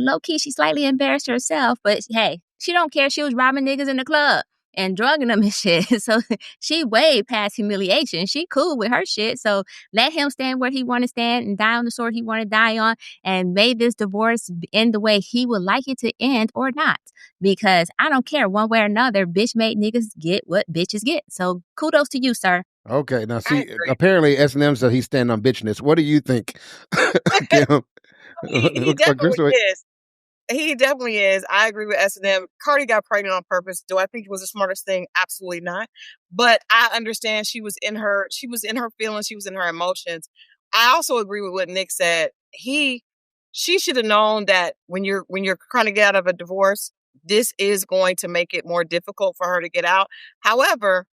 low-key, she slightly embarrassed herself. But hey, she don't care. She was robbing niggas in the club and drugging them and shit. So she way past humiliation. She cool with her shit. So let him stand where he want to stand and die on the sword he want to die on. And may this divorce end the way he would like it to end or not. Because I don't care, one way or another, bitch-made niggas get what bitches get. So kudos to you, sir. Okay, now see, apparently S&M said he's standing on bitchness. What do you think, Kim? He definitely is. He definitely is. I agree with S&M. Cardi got pregnant on purpose. Do I think it was the smartest thing? Absolutely not. But I understand she was in her feelings, she was in her emotions. I also agree with what Nick said. She should have known that when you're trying to get out of a divorce, this is going to make it more difficult for her to get out. However,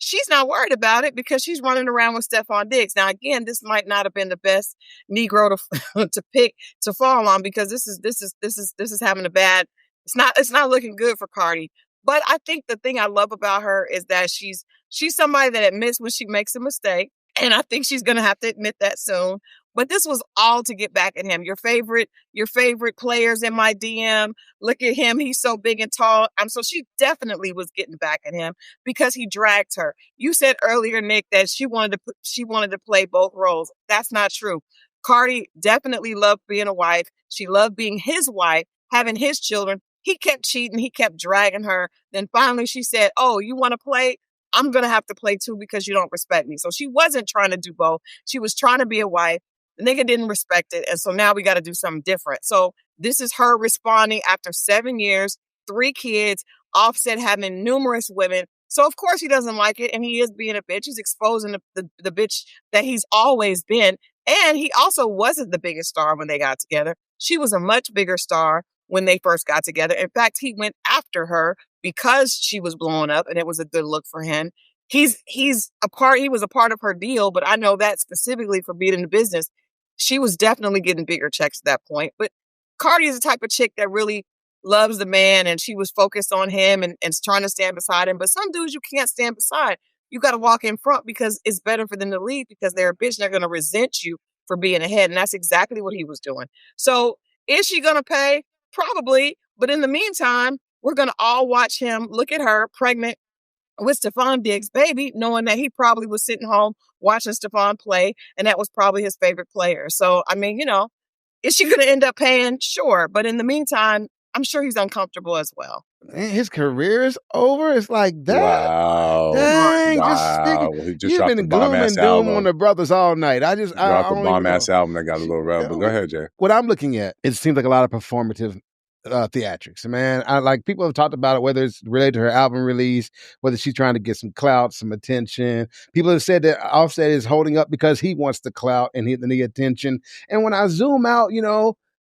she's not worried about it because she's running around with Stefon Diggs. Now, again, this might not have been the best Negro to pick to fall on, because this is having a bad. It's not looking good for Cardi. But I think the thing I love about her is that she's somebody that admits when she makes a mistake, and I think she's gonna have to admit that soon. But this was all to get back at him. Your favorite players in my DM. Look at him. He's so big and tall. So she definitely was getting back at him because he dragged her. You said earlier, Nick, that she wanted to play both roles. That's not true. Cardi definitely loved being a wife. She loved being his wife, having his children. He kept cheating. He kept dragging her. Then finally she said, oh, you want to play? I'm going to have to play too because you don't respect me. So she wasn't trying to do both. She was trying to be a wife. The nigga didn't respect it. And so now we got to do something different. So this is her responding after 7 years, 3 kids, Offset having numerous women. So of course he doesn't like it. And he is being a bitch. He's exposing the bitch that he's always been. And he also wasn't the biggest star when they got together. She was a much bigger star when they first got together. In fact, he went after her because she was blowing up and it was a good look for him. He was a part of her deal, but I know that specifically for being in the business. She was definitely getting bigger checks at that point. But Cardi is the type of chick that really loves the man, and she was focused on him and trying to stand beside him. But some dudes you can't stand beside. You got to walk in front because it's better for them to leave because they're a bitch. They're going to resent you for being ahead. And that's exactly what he was doing. So is she going to pay? Probably. But in the meantime, we're going to all watch him look at her pregnant with Stefon Diggs' baby, knowing that he probably was sitting home watching Stefon play, and that was probably his favorite player. So, I mean, is she going to end up paying? Sure. But in the meantime, I'm sure he's uncomfortable as well. Man, his career is over. It's like that. Wow. Dang, Wow. Well, he just you've dropped been the gloom bomb-ass and doom album. on the brothers all night. I dropped don't the even bomb-ass know. album that got a little rub. But go ahead, Jay. What I'm looking at, it seems like a lot of performative theatrics. Man, I like people have talked about it, whether it's related to her album release, whether she's trying to get some clout, some attention. People have said that Offset is holding up because he wants the clout and the attention. And when I zoom out,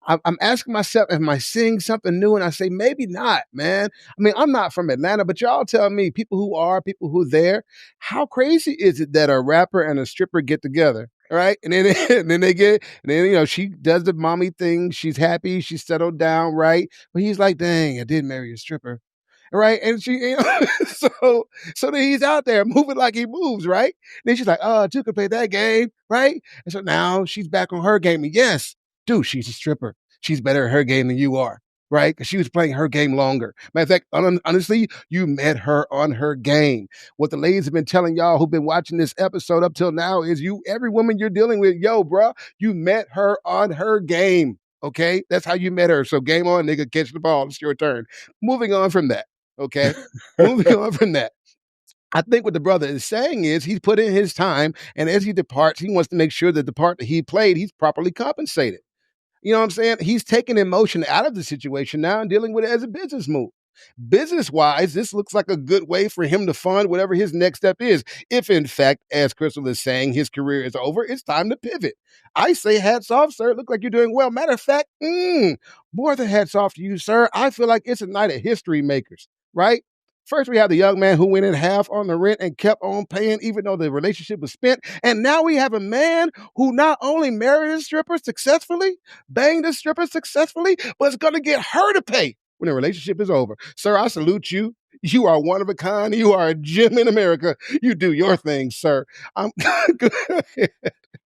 I'm asking myself, am I seeing something new? And I say, maybe not, man. I mean, I'm not from Atlanta, but y'all tell me, people who there, how crazy is it that a rapper and a stripper get together? Right. And then she does the mommy thing. She's happy. She's settled down. Right. But he's like, dang, I did marry a stripper. Right. And she, so then he's out there moving like he moves. Right. Then she's like, oh, two could play that game. Right. And so now she's back on her game. And yes, dude, she's a stripper. She's better at her game than you are. Right? Because she was playing her game longer. Matter of fact, honestly, you met her on her game. What the ladies have been telling y'all who've been watching this episode up till now is every woman you're dealing with, bruh, you met her on her game. Okay? That's how you met her. So game on, nigga, catch the ball. It's your turn. Moving on from that. Okay? Moving on from that. I think what the brother is saying is he's put in his time, and as he departs, he wants to make sure that the part that he played, he's properly compensated. You know what I'm saying? He's taking emotion out of the situation now and dealing with it as a business move. Business-wise, this looks like a good way for him to fund whatever his next step is. If, in fact, as Christal is saying, his career is over, it's time to pivot. I say hats off, sir. Look like you're doing well. Matter of fact, more than hats off to you, sir. I feel like it's a night of history makers, right? First, we have the young man who went in half on the rent and kept on paying even though the relationship was spent. And now we have a man who not only married a stripper successfully, banged a stripper successfully, but is going to get her to pay when the relationship is over. Sir, I salute you. You are one of a kind. You are a gem in America. You do your thing, sir. I'm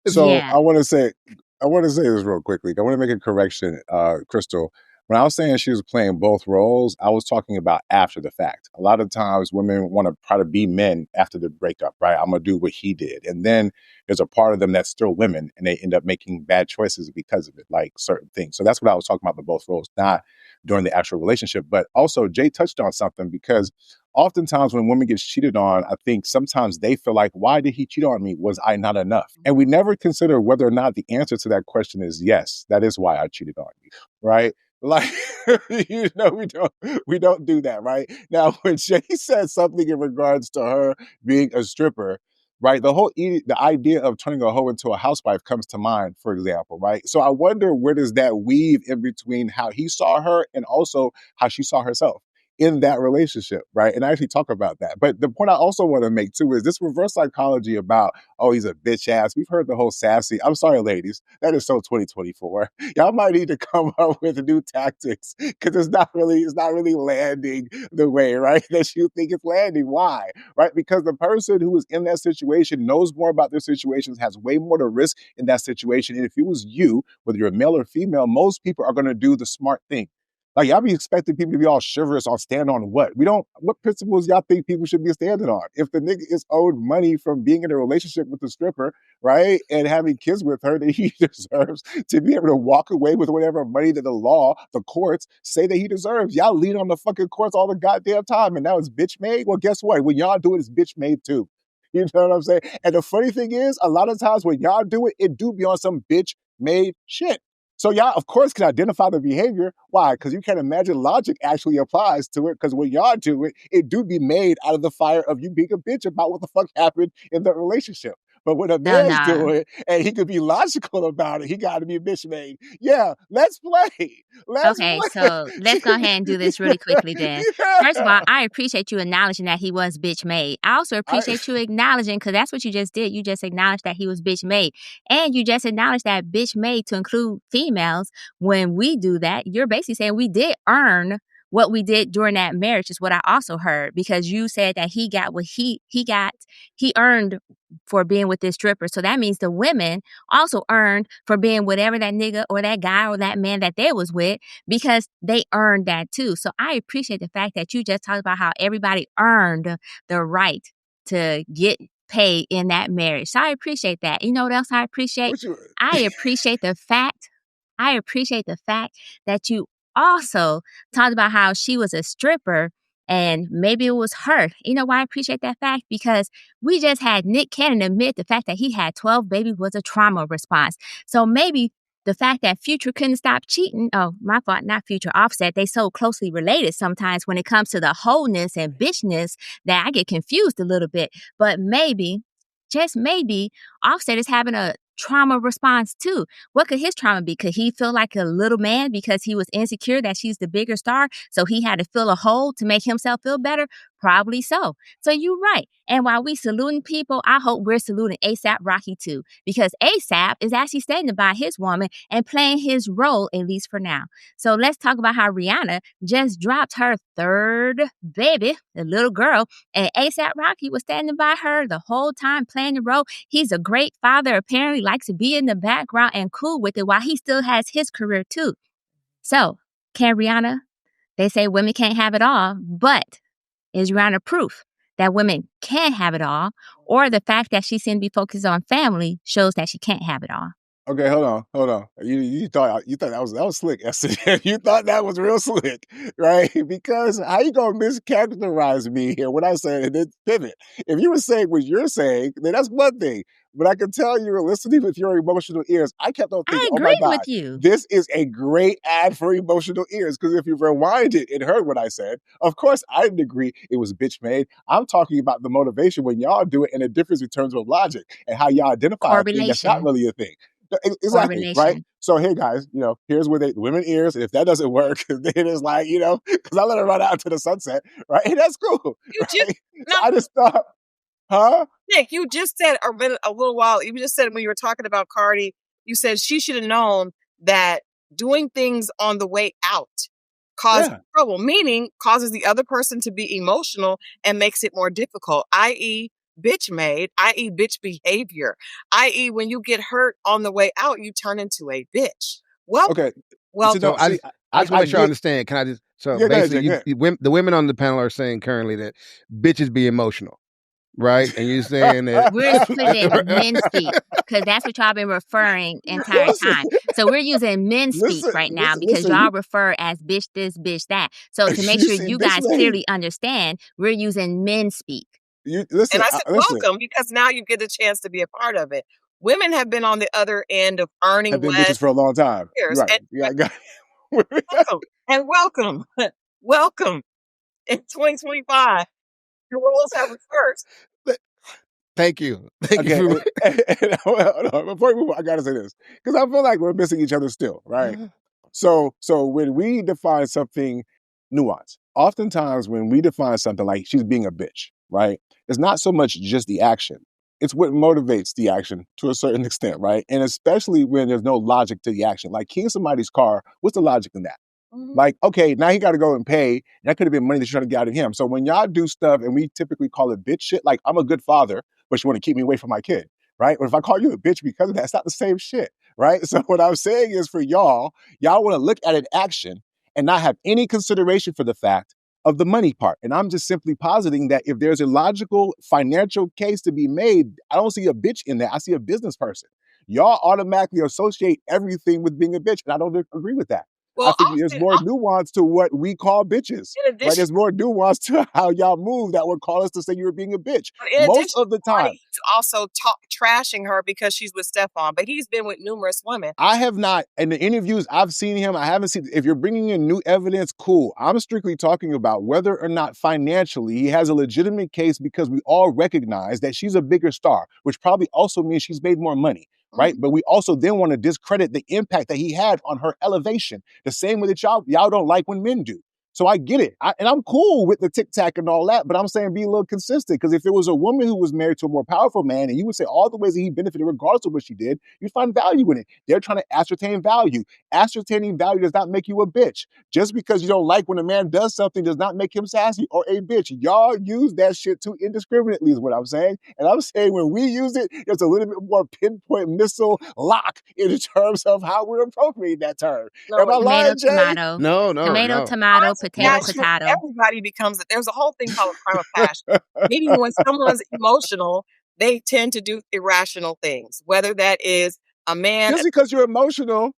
So I want to say this real quickly. I want to make a correction, Christal. When I was saying she was playing both roles, I was talking about after the fact. A lot of times women want to try to be men after the breakup, right? I'm going to do what he did. And then there's a part of them that's still women and they end up making bad choices because of it, like certain things. So that's what I was talking about, the both roles, not during the actual relationship. But also Jay touched on something because oftentimes when women get cheated on, I think sometimes they feel like, why did he cheat on me? Was I not enough? And we never consider whether or not the answer to that question is yes, that is why I cheated on you, right? Like, we don't do that, right? Now, when Jay said something in regards to her being a stripper, right? The idea of turning a hoe into a housewife comes to mind, for example, right? So I wonder where does that weave in between how he saw her and also how she saw herself in that relationship, right? And I actually talk about that. But the point I also want to make too is this reverse psychology about, oh, he's a bitch ass. We've heard the whole sassy. I'm sorry, ladies. That is so 2024. Y'all might need to come up with new tactics because it's not really landing the way, right, that you think it's landing. Why? Right? Because the person who is in that situation knows more about their situations, has way more to risk in that situation. And if it was you, whether you're male or female, most people are going to do the smart thing. Like, y'all be expecting people to be all chivalrous or stand on what? What principles y'all think people should be standing on? If the nigga is owed money from being in a relationship with the stripper, right, and having kids with her, then he deserves to be able to walk away with whatever money that the law, the courts, say that he deserves. Y'all lean on the fucking courts all the goddamn time, and now it's bitch made? Well, guess what? When y'all do it, it's bitch made too. You know what I'm saying? And the funny thing is, a lot of times when y'all do it, it do be on some bitch made shit. So y'all, of course, can identify the behavior. Why? Because you can imagine logic actually applies to it. Because when y'all do it, it do be made out of the fire of you being a bitch about what the fuck happened in the relationship. But when a man's doing it and he could be logical about it, he got to be bitch made. Yeah, let's play. So let's go ahead and do this really quickly then. Yeah. First of all, I appreciate you acknowledging that he was bitch made. I also appreciate you acknowledging, because that's what you just did. You just acknowledged that he was bitch made. And you just acknowledged that bitch made to include females. When we do that, you're basically saying we did earn what we did during that marriage is what I also heard, because you said that he got what he earned for being with this stripper. So that means the women also earned for being whatever that nigga or that guy or that man that they was with, because they earned that too. So I appreciate the fact that you just talked about how everybody earned the right to get paid in that marriage. So I appreciate that. You know what else I appreciate? I appreciate the fact that you also talked about how she was a stripper and maybe it was her. You know why I appreciate that fact? Because we just had Nick Cannon admit the fact that he had 12 babies was a trauma response. So maybe the fact that Future couldn't stop cheating, oh, my fault, not Future, Offset, they so closely related sometimes when it comes to the wholeness and bitchness that I get confused a little bit. But maybe, just maybe, Offset is having a trauma response too. What could his trauma be? Could he feel like a little man because he was insecure that she's the bigger star? So he had to fill a hole to make himself feel better? Probably so. So you're right. And while we saluting people, I hope we're saluting ASAP Rocky too, because ASAP is actually standing by his woman and playing his role, at least for now. So let's talk about how Rihanna just dropped her third baby, the little girl, and ASAP Rocky was standing by her the whole time playing the role. He's a great father, apparently likes to be in the background and cool with it while he still has his career too. So, can Rihanna? They say women can't have it all, but is Rihanna proof that women can have it all, or the fact that she seemed to be focused on family shows that she can't have it all? Okay, hold on. You thought that was slick. You thought that was real slick, right? Because how you gonna mischaracterize me here when I said and then pivot? If you were saying what you're saying, then that's one thing. But I can tell you were listening with your emotional ears. I kept on thinking, I oh my agree God, with you. this is a great ad for emotional ears. Because if you rewind it and heard what I said, of course I didn't agree it was bitch made. I'm talking about the motivation when y'all do it and the difference in terms of logic and how y'all identify a thing that's not Correlation. really a thing. Exactly, right? Correlation. So, hey guys, here's where the women ears, and if that doesn't work, then it's like, because I let her run out to the sunset, right? And that's cool, You just right? So no, I just thought, huh? Nick, you just said a little while. You just said when you were talking about Cardi, you said she should have known that doing things on the way out causes Yeah. trouble, meaning causes the other person to be emotional and makes it more difficult, i.e., bitch made, i.e., bitch behavior, i.e., when you get hurt on the way out, you turn into a bitch. Well, Okay. well, So I just want to make sure I understand. Can I just Yeah, go ahead, basically Jay, the women on the panel are saying currently that bitches be emotional, right? And you're saying that We're splitting men speak because that's what y'all been referring entire time. So we're using men speak right now because y'all refer as bitch this, bitch that. So to make sure you guys clearly understand, we're using men speak. And I said, welcome, because now you get a chance to be a part of it. Women have been on the other end of earning have been less bitches for a long time. years. Right. And welcome. Welcome. In 2025, the roles have reversed. Thank you. Okay. Before we move on, I gotta say this, because I feel like we're missing each other still, right? So when we define something nuanced, oftentimes when we define something like she's being a bitch, right? It's not so much just the action. It's what motivates the action to a certain extent, right? And especially when there's no logic to the action. Like keying somebody's car, what's the logic in that? Mm-hmm. Like, okay, now he got to go and pay. That could have been money that you're trying to get out of him. So when y'all do stuff and we typically call it bitch shit, like I'm a good father, but you want to keep me away from my kid, right? Or if I call you a bitch because of that, it's not the same shit, right? So what I'm saying is for y'all want to look at an action and not have any consideration for the fact of the money part. And I'm just simply positing that if there's a logical financial case to be made, I don't see a bitch in that. I see a business person. Y'all automatically associate everything with being a bitch, and I don't agree with that. Well, I think there's more nuance to what we call bitches. Right? There's more nuance to how y'all move that would call us to say you were being a bitch. Most of the time. He's also trashing her because she's with Stefon, but he's been with numerous women. I have not. In the interviews I've seen him, I haven't seen. If you're bringing in new evidence, cool. I'm strictly talking about whether or not financially he has a legitimate case, because we all recognize that she's a bigger star, which probably also means she's made more money. Right. But we also then want to discredit the impact that he had on her elevation, the same way that y'all don't like when men do. So I get it. And I'm cool with the tic-tac and all that, but I'm saying be a little consistent. Because if it was a woman who was married to a more powerful man, and you would say all the ways that he benefited regardless of what she did, you'd find value in it. They're trying to ascertain value. Ascertaining value does not make you a bitch. Just because you don't like when a man does something does not make him sassy or a bitch. Y'all use that shit too indiscriminately is what I'm saying. And I'm saying when we use it, it's a little bit more pinpoint missile lock in terms of how we're appropriating that term. No, Am I lying, Jay? Tomato. No. Tomato, potato, potato. Everybody there's a whole thing called a crime of passion. Meaning when someone's emotional, they tend to do irrational things, whether that is a man. Just because you're emotional.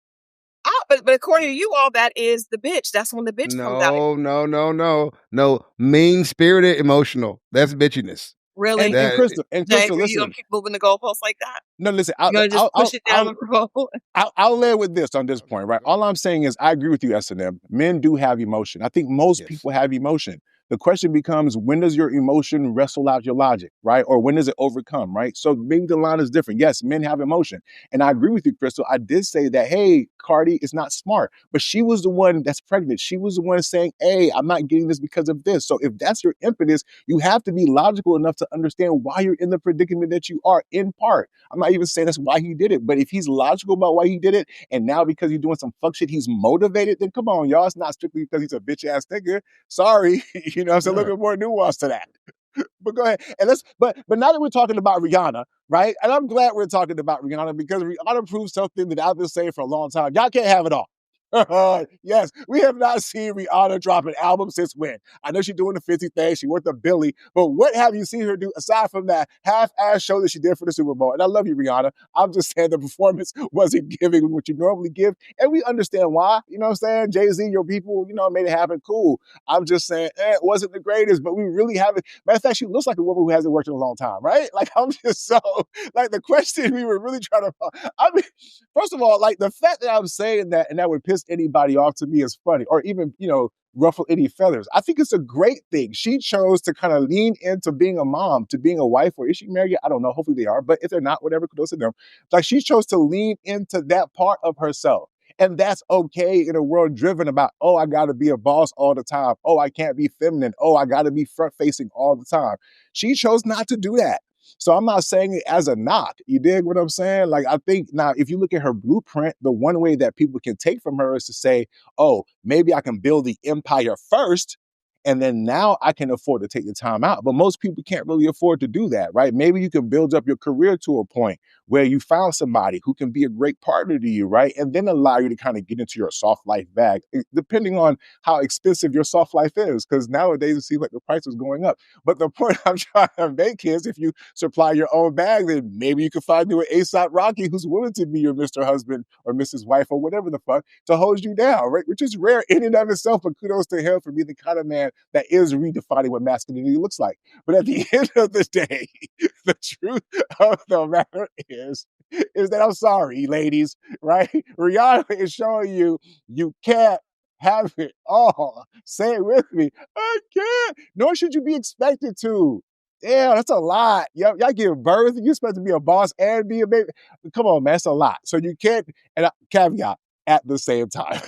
But according to you all, that is the bitch. That's when the bitch comes out. No. Mean-spirited, emotional. That's bitchiness. Really? And Christal, Jay, listen. You gonna keep moving the goalposts like that? No, listen. You gonna just push it down the goal? I'll lay with this on this point, right? All I'm saying is I agree with you, SNM. Men do have emotion. I think most people have emotion. The question becomes, when does your emotion wrestle out your logic, right? Or when does it overcome, right? So maybe the line is different. Yes, men have emotion. And I agree with you, Christal. I did say that, hey, Cardi is not smart, but she was the one that's pregnant. She was the one saying, hey, I'm not getting this because of this. So if that's your impetus, you have to be logical enough to understand why you're in the predicament that you are, in part. I'm not even saying that's why he did it, but if he's logical about why he did it, and now because he's doing some fuck shit, he's motivated, then come on, y'all. It's not strictly because he's a bitch ass nigga. Sorry. You know what I'm saying? A little bit more nuance to that. But go ahead. And but now that we're talking about Rihanna, right? And I'm glad we're talking about Rihanna because Rihanna proves something that I've been saying for a long time. Y'all can't have it all. Yes, we have not seen Rihanna drop an album since when? I know she's doing the 50 thing. She worth a billy. But what have you seen her do aside from that half-ass show that she did for the Super Bowl? And I love you, Rihanna. I'm just saying the performance wasn't giving what you normally give. And we understand why. You know what I'm saying? Jay-Z, your people, made it happen. Cool. I'm just saying it wasn't the greatest, but we really haven't. Matter of fact, she looks like a woman who hasn't worked in a long time, right? Like, I'm just so, like, the question we were really trying to, I mean, first of all, like, the fact that I'm saying that and that would piss anybody off to me is funny, or even, ruffle any feathers. I think it's a great thing. She chose to kind of lean into being a mom, to being a wife, or is she married? I don't know. Hopefully they are. But if they're not, whatever, kudos to them. Like, she chose to lean into that part of herself. And that's okay in a world driven about, oh, I got to be a boss all the time. Oh, I can't be feminine. Oh, I got to be front facing all the time. She chose not to do that. So I'm not saying it as a knock. You dig what I'm saying? Like, I think now, if you look at her blueprint, the one way that people can take from her is to say, oh, maybe I can build the empire first, and then now I can afford to take the time out. But most people can't really afford to do that, right? Maybe you can build up your career to a point where you found somebody who can be a great partner to you, right? And then allow you to kind of get into your soft life bag, depending on how expensive your soft life is. Because nowadays it seems like the price is going up. But the point I'm trying to make is if you supply your own bag, then maybe you can find you an A$AP Rocky who's willing to be your Mr. Husband or Mrs. Wife or whatever the fuck to hold you down, right? Which is rare in and of itself, but kudos to him for being the kind of man that is redefining what masculinity looks like. But at the end of the day, the truth of the matter is that I'm sorry, ladies, right? Rihanna is showing you can't have it all. Say it with me. I can't. Nor should you be expected to. Yeah, that's a lot. Y'all give birth. You're supposed to be a boss and be a baby. Come on, man. That's a lot. So you can't, and caveat, at the same time.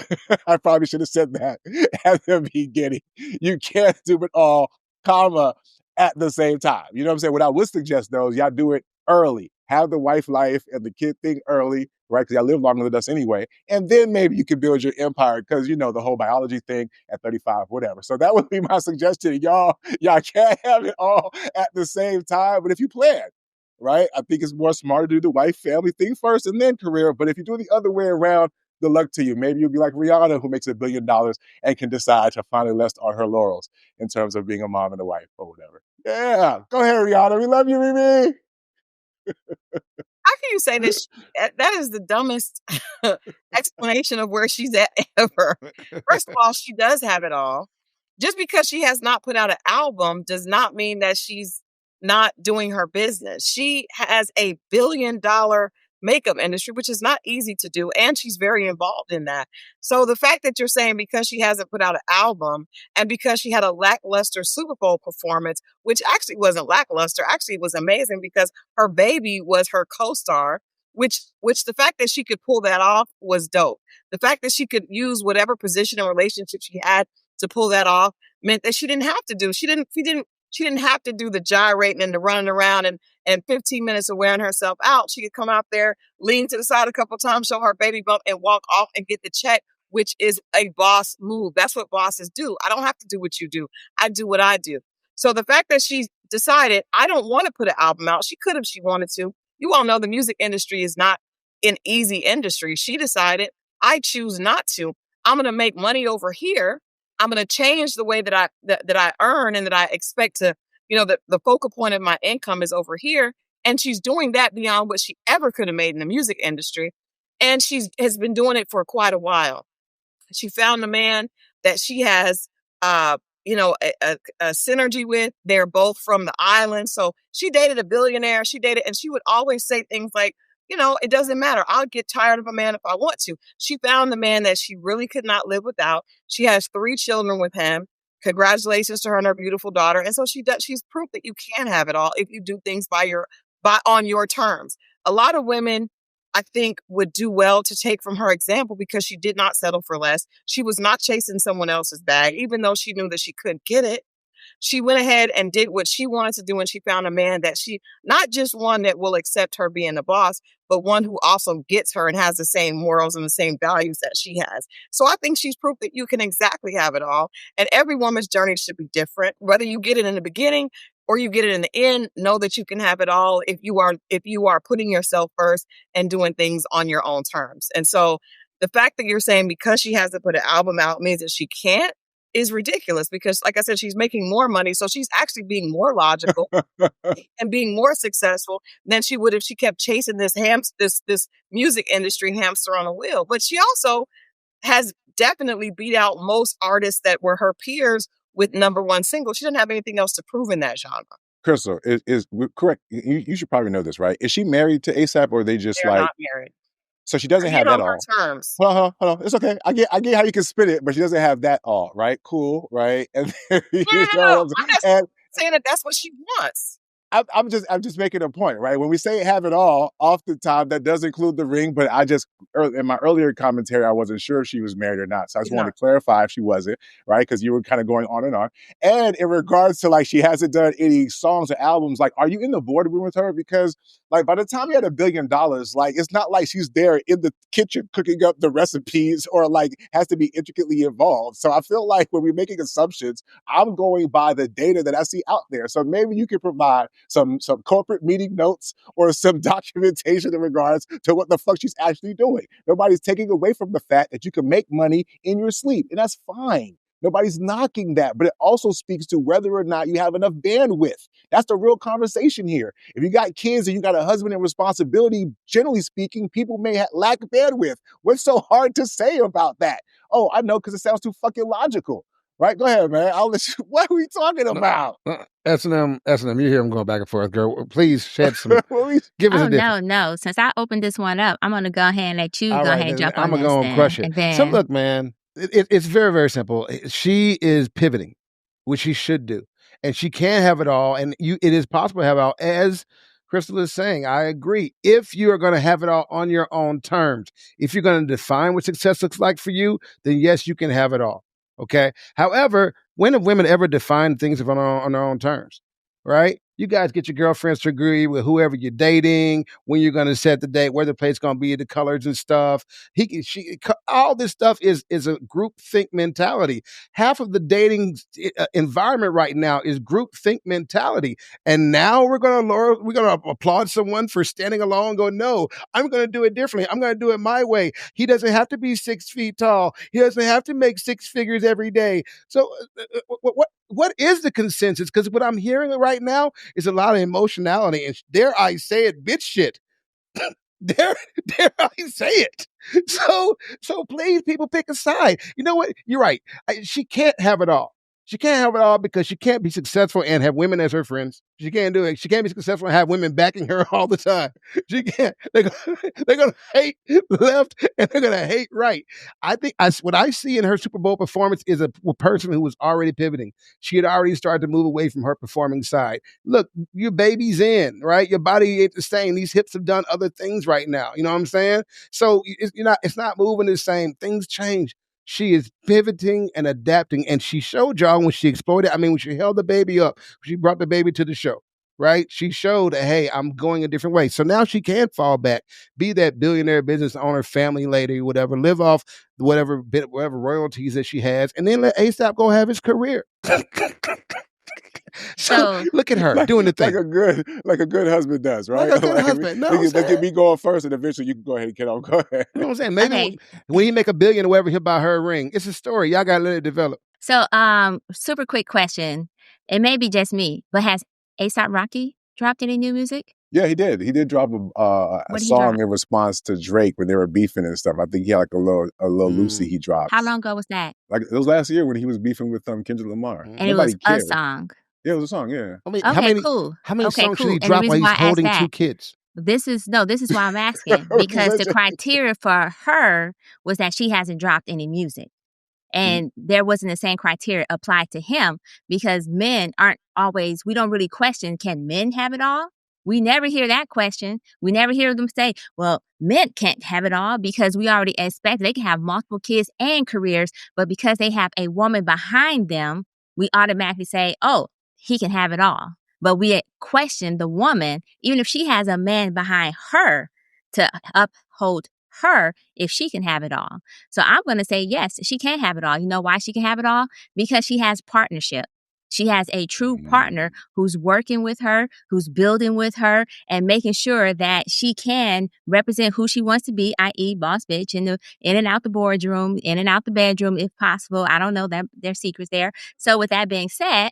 I probably should have said that at the beginning. You can't do it all, comma, at the same time. You know what I'm saying? What I would suggest, though, is y'all do it early. Have the wife life and the kid thing early, right? Because y'all live longer than us anyway. And then maybe you can build your empire because, the whole biology thing at 35, whatever. So that would be my suggestion. Y'all can't have it all at the same time. But if you plan, right, I think it's more smart to do the wife family thing first and then career. But if you do the other way around, good luck to you. Maybe you'll be like Rihanna, who makes $1 billion and can decide to finally rest on her laurels in terms of being a mom and a wife or whatever. Yeah, go ahead, Rihanna. We love you, Riri. How can you say this? That is the dumbest explanation of where she's at ever. First of all, she does have it all. Just because she has not put out an album does not mean that she's not doing her business. She has $1 billion makeup industry, which is not easy to do, and she's very involved in that. So the fact that you're saying because she hasn't put out an album and because she had a lackluster Super Bowl performance, which actually wasn't lackluster, actually was amazing because her baby was her co-star, which the fact that she could pull that off was dope. The fact that she could use whatever position and relationship she had to pull that off meant that she didn't have to do. She didn't have to do the gyrating and the running around and 15 minutes of wearing herself out. She could come out there, lean to the side a couple times, show her baby bump, and walk off and get the check, which is a boss move. That's what bosses do. I don't have to do what you do. I do what I do. So the fact that she decided, I don't want to put an album out. She could if she wanted to. You all know the music industry is not an easy industry. She decided, I choose not to. I'm going to make money over here. I'm going to change the way that I earn and that I expect to, the focal point of my income is over here. And she's doing that beyond what she ever could have made in the music industry. And has been doing it for quite a while. She found a man that she has, a synergy with. They're both from the island. So she dated a billionaire. And she would always say things like, it doesn't matter. I'll get tired of a man if I want to. She found the man that she really could not live without. She has 3 children with him. Congratulations to her and her beautiful daughter. And so she's proof that you can have it all if you do things on your terms. A lot of women, I think, would do well to take from her example because she did not settle for less. She was not chasing someone else's bag, even though she knew that she couldn't get it. She went ahead and did what she wanted to do, and she found a man that not just one that will accept her being the boss, but one who also gets her and has the same morals and the same values that she has. So I think she's proof that you can exactly have it all. And every woman's journey should be different. Whether you get it in the beginning or you get it in the end, know that you can have it all if you are putting yourself first and doing things on your own terms. And so the fact that you're saying because she hasn't put an album out means that she can't is ridiculous because, like I said, she's making more money. So she's actually being more logical and being more successful than she would if she kept chasing this music industry hamster on a wheel. But she also has definitely beat out most artists that were her peers with #1 singles. She doesn't have anything else to prove in that genre. Christal, is correct. You should probably know this, right? Is she married to ASAP or are they just They're not married? So she doesn't have that all. Terms. Hold on. It's okay. I get how you can spin it, but she doesn't have that all, right? Cool, right? And no. I'm not saying that that's what she wants. I'm just making a point, right? When we say have it all, oftentimes that does include the ring, but in my earlier commentary, I wasn't sure if she was married or not. So I just wanted to clarify if she wasn't, right? Because you were kind of going on and on. And in regards to she hasn't done any songs or albums, are you in the boardroom with her? Because by the time you had $1 billion, it's not like she's there in the kitchen cooking up the recipes or has to be intricately involved. So I feel like when we're making assumptions, I'm going by the data that I see out there. So maybe you can provide some corporate meeting notes or some documentation in regards to what the fuck she's actually doing. Nobody's taking away from the fact that you can make money in your sleep, and that's fine. Nobody's knocking that, but it also speaks to whether or not you have enough bandwidth. That's the real conversation here. If you got kids and you got a husband and responsibility, generally speaking, people may lack bandwidth. What's so hard to say about that? Oh, I know, because it sounds too fucking logical. Right? Go ahead, man. I'll let you. What are we talking about? SNM, you hear him going back and forth, girl. Please shed some. Give us a different. No. Since I opened this one up, I'm going to go ahead and let you go ahead and jump on this. I'm going to go and crush it. So look, man, it's very, very simple. She is pivoting, which she should do. And she can have it all. And it is possible to have it all. As Christal is saying, I agree. If you are going to have it all on your own terms, if you're going to define what success looks like for you, then yes, you can have it all. Okay. However, when have women ever defined things on their own terms? Right? You guys get your girlfriends to agree with whoever you're dating, when you're going to set the date, where the plate's going to be, the colors and stuff. All this stuff is a group think mentality. Half of the dating environment right now is group think mentality. And now we're going to applaud someone for standing alone and go, no, I'm going to do it differently. I'm going to do it my way. He doesn't have to be 6 feet tall. He doesn't have to make 6 figures every day. So what is the consensus? Because what I'm hearing right now is a lot of emotionality and dare I say it, bitch shit. dare I say it. So please, people, pick a side. You know what? You're right. She can't have it all. She can't have it all because she can't be successful and have women as her friends. She can't do it. She can't be successful and have women backing her all the time. She can't. They're going to hate left and they're going to hate right. I think what I see in her Super Bowl performance is a person who was already pivoting. She had already started to move away from her performing side. Look, your baby's in, right? Your body ain't the same. These hips have done other things right now. You know what I'm saying? So it's not moving the same. Things change. She is pivoting and adapting, and she showed y'all when she exploded. I mean, when she held the baby up, she brought the baby to the show, right? She showed that, hey, I'm going a different way. So now she can fall back, be that billionaire business owner, family lady, whatever, live off whatever royalties that she has, and then let ASAP go have his career. So look at her doing the thing like a good husband does, right? Like a good husband. No, let's get me going first, and eventually you can go ahead and get on. Go ahead. You know what I'm saying? Maybe when you make $1 billion or whatever, he'll buy her a ring. It's a story. Y'all gotta let it develop. So, super quick question. It may be just me, but has A$AP Rocky dropped any new music? Yeah, he did. He did drop a song in response to Drake when they were beefing and stuff. I think he had like a little Lucy he dropped. How long ago was that? Like it was last year when he was beefing with Kendrick Lamar. And nobody it was cared. A song. Yeah, it was a song. Yeah. I mean, cool. How many songs should he drop while he's holding 2 kids? This is why I'm asking because the criteria for her was that she hasn't dropped any music. And there wasn't the same criteria applied to him because men aren't always, we don't really question, can men have it all? We never hear that question. We never hear them say, well, men can't have it all because we already expect they can have multiple kids and careers. But because they have a woman behind them, we automatically say, oh, he can have it all. But we question the woman, even if she has a man behind her to uphold her, if she can have it all. So I'm going to say, yes, she can have it all. You know why she can have it all? Because she has partnership. She has a true partner who's working with her, who's building with her, and making sure that she can represent who she wants to be, i.e. boss bitch, in and out the boardroom, in and out the bedroom, if possible. I don't know that there's secrets there. So with that being said,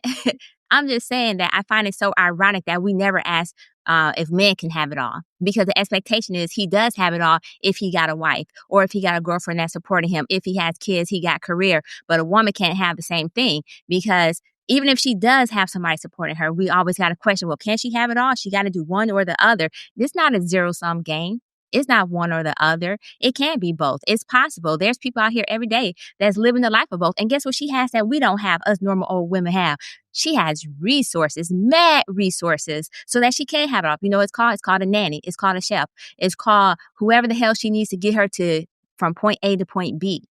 I'm just saying that I find it so ironic that we never ask if men can have it all, because the expectation is he does have it all if he got a wife or if he got a girlfriend that's supporting him. If he has kids, he got career. But a woman can't have the same thing because even if she does have somebody supporting her, we always got to question, well, can she have it all? She got to do one or the other. This is not a zero-sum game. It's not one or the other. It can be both. It's possible. There's people out here every day that's living the life of both. And guess what she has that we don't have, us normal old women have? She has resources, mad resources, so that she can have it all. You know what it's called? It's called a nanny. It's called a chef. It's called whoever the hell she needs to get her to from point A to point B.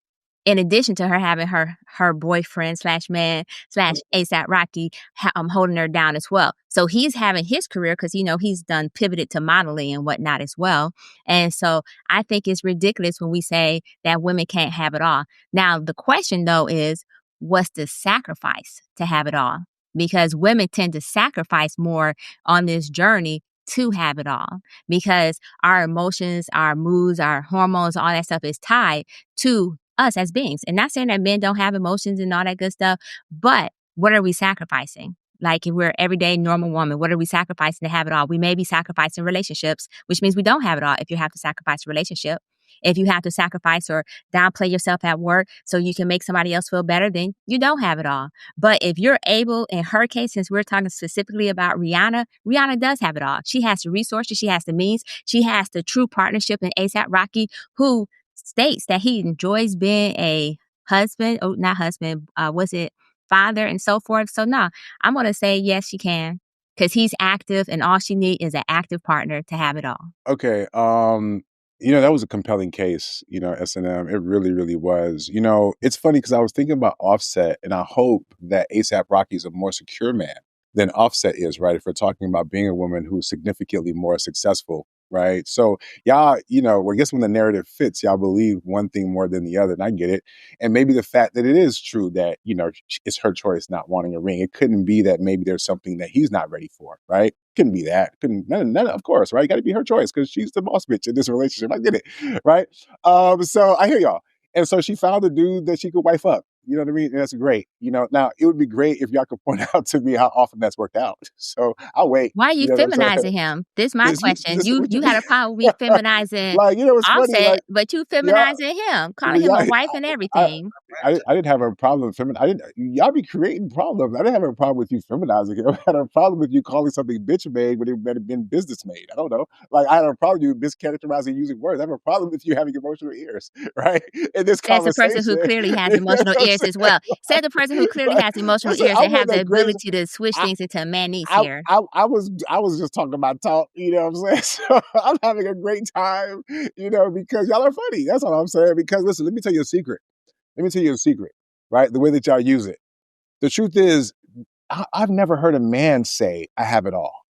In addition to her having her boyfriend / man / A$AP Rocky holding her down as well. So he's having his career because, you know, he's done pivoted to modeling and whatnot as well. And so I think it's ridiculous when we say that women can't have it all. Now, the question, though, is what's the sacrifice to have it all? Because women tend to sacrifice more on this journey to have it all because our emotions, our moods, our hormones, all that stuff is tied to us as beings. And not saying that men don't have emotions and all that good stuff, but what are we sacrificing? Like if we're an everyday normal woman, what are we sacrificing to have it all? We may be sacrificing relationships, which means we don't have it all if you have to sacrifice a relationship. If you have to sacrifice or downplay yourself at work so you can make somebody else feel better, then you don't have it all. But if you're able, in her case, since we're talking specifically about Rihanna, Rihanna does have it all. She has the resources. She has the means. She has the true partnership in A$AP Rocky, who states that he enjoys being a husband, father and so forth. So no, I'm going to say yes, she can, because he's active and all she needs is an active partner to have it all. Okay. That was a compelling case, SNM. It really, really was. It's funny because I was thinking about Offset, and I hope that A$AP Rocky is a more secure man than Offset is, right? If we're talking about being a woman who's significantly more successful, right? So y'all, I guess when the narrative fits, y'all believe one thing more than the other, and I get it. And maybe the fact that it is true that, it's her choice not wanting a ring. It couldn't be that maybe there's something that he's not ready for, right? Couldn't be that. None, of course, right? Got to be her choice because she's the boss bitch in this relationship. I get it, right? So I hear y'all. And so she found a dude that she could wife up. You know what I mean? And that's great. Now it would be great if y'all could point out to me how often that's worked out. So I'll wait. Why are you feminizing him? This is my question. You had a problem with me feminizing it's Offset, funny, but you feminizing him, calling him a wife and everything. I didn't have a problem with y'all be creating problems. I didn't have a problem with you feminizing him. I had a problem with you calling something bitch made when it might have been business made. I don't know. I had a problem with you mischaracterizing using words. I have a problem with you having emotional ears, right? In this conversation. As a person who clearly has emotional ears as well. Said the person who clearly has emotional ears and has the ability to switch things into manese here. I was just talking about talk, you know what I'm saying? So I'm having a great time, because y'all are funny. That's all I'm saying. Because listen, let me tell you a secret. Let me tell you a secret, right? The way that y'all use it. The truth is, I've never heard a man say, I have it all.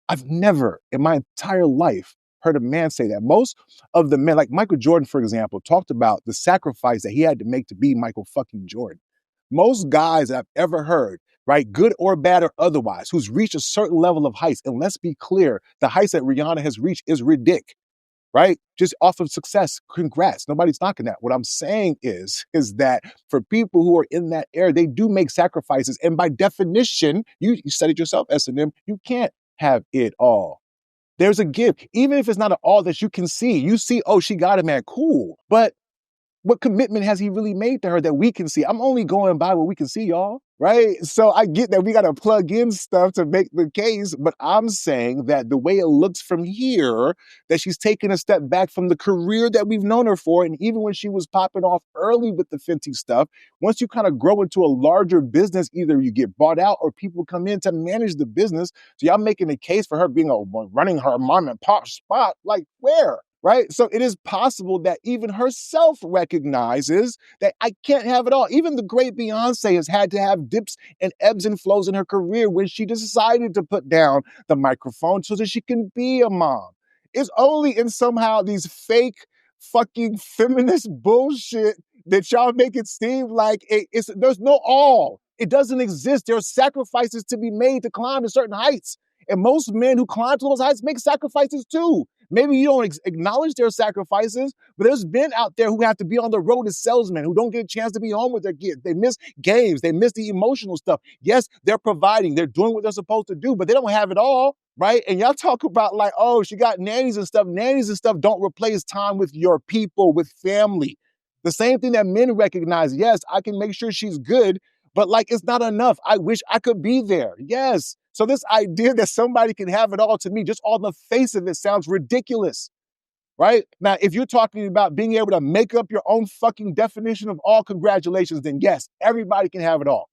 I've never in my entire life heard a man say that. Most of the men, like Michael Jordan, for example, talked about the sacrifice that he had to make to be Michael fucking Jordan. Most guys that I've ever heard, right, good or bad or otherwise, who's reached a certain level of heights, and let's be clear, the heights that Rihanna has reached is ridiculous, right? Just off of success, congrats. Nobody's knocking that. What I'm saying is that for people who are in that era, they do make sacrifices. And by definition, you said it yourself, SNM, you can't have it all. There's a give. Even if it's not an all that you can see, you see, oh, she got it, man, cool. But what commitment has he really made to her that we can see? I'm only going by what we can see, y'all, right? So I get that we got to plug in stuff to make the case, but I'm saying that the way it looks from here, that she's taken a step back from the career that we've known her for, and even when she was popping off early with the Fenty stuff, once you kind of grow into a larger business, either you get bought out or people come in to manage the business. So y'all making a case for her being running her mom and pop spot, like where? Right? So it is possible that even herself recognizes that I can't have it all. Even the great Beyonce has had to have dips and ebbs and flows in her career when she decided to put down the microphone so that she can be a mom. It's only in somehow these fake fucking feminist bullshit that y'all make it seem like there's no all. It doesn't exist. There are sacrifices to be made to climb to certain heights. And most men who climb to those heights make sacrifices too. Maybe you don't acknowledge their sacrifices, but there's men out there who have to be on the road as salesmen, who don't get a chance to be home with their kids. They miss games. They miss the emotional stuff. Yes, they're providing. They're doing what they're supposed to do, but they don't have it all, right? And y'all talk about like, oh, she got nannies and stuff. Nannies and stuff don't replace time with your people, with family. The same thing that men recognize. Yes, I can make sure she's good, but like, it's not enough. I wish I could be there. Yes. So this idea that somebody can have it all, to me, just on the face of it, sounds ridiculous, right? Now, if you're talking about being able to make up your own fucking definition of all, congratulations, then yes, everybody can have it all.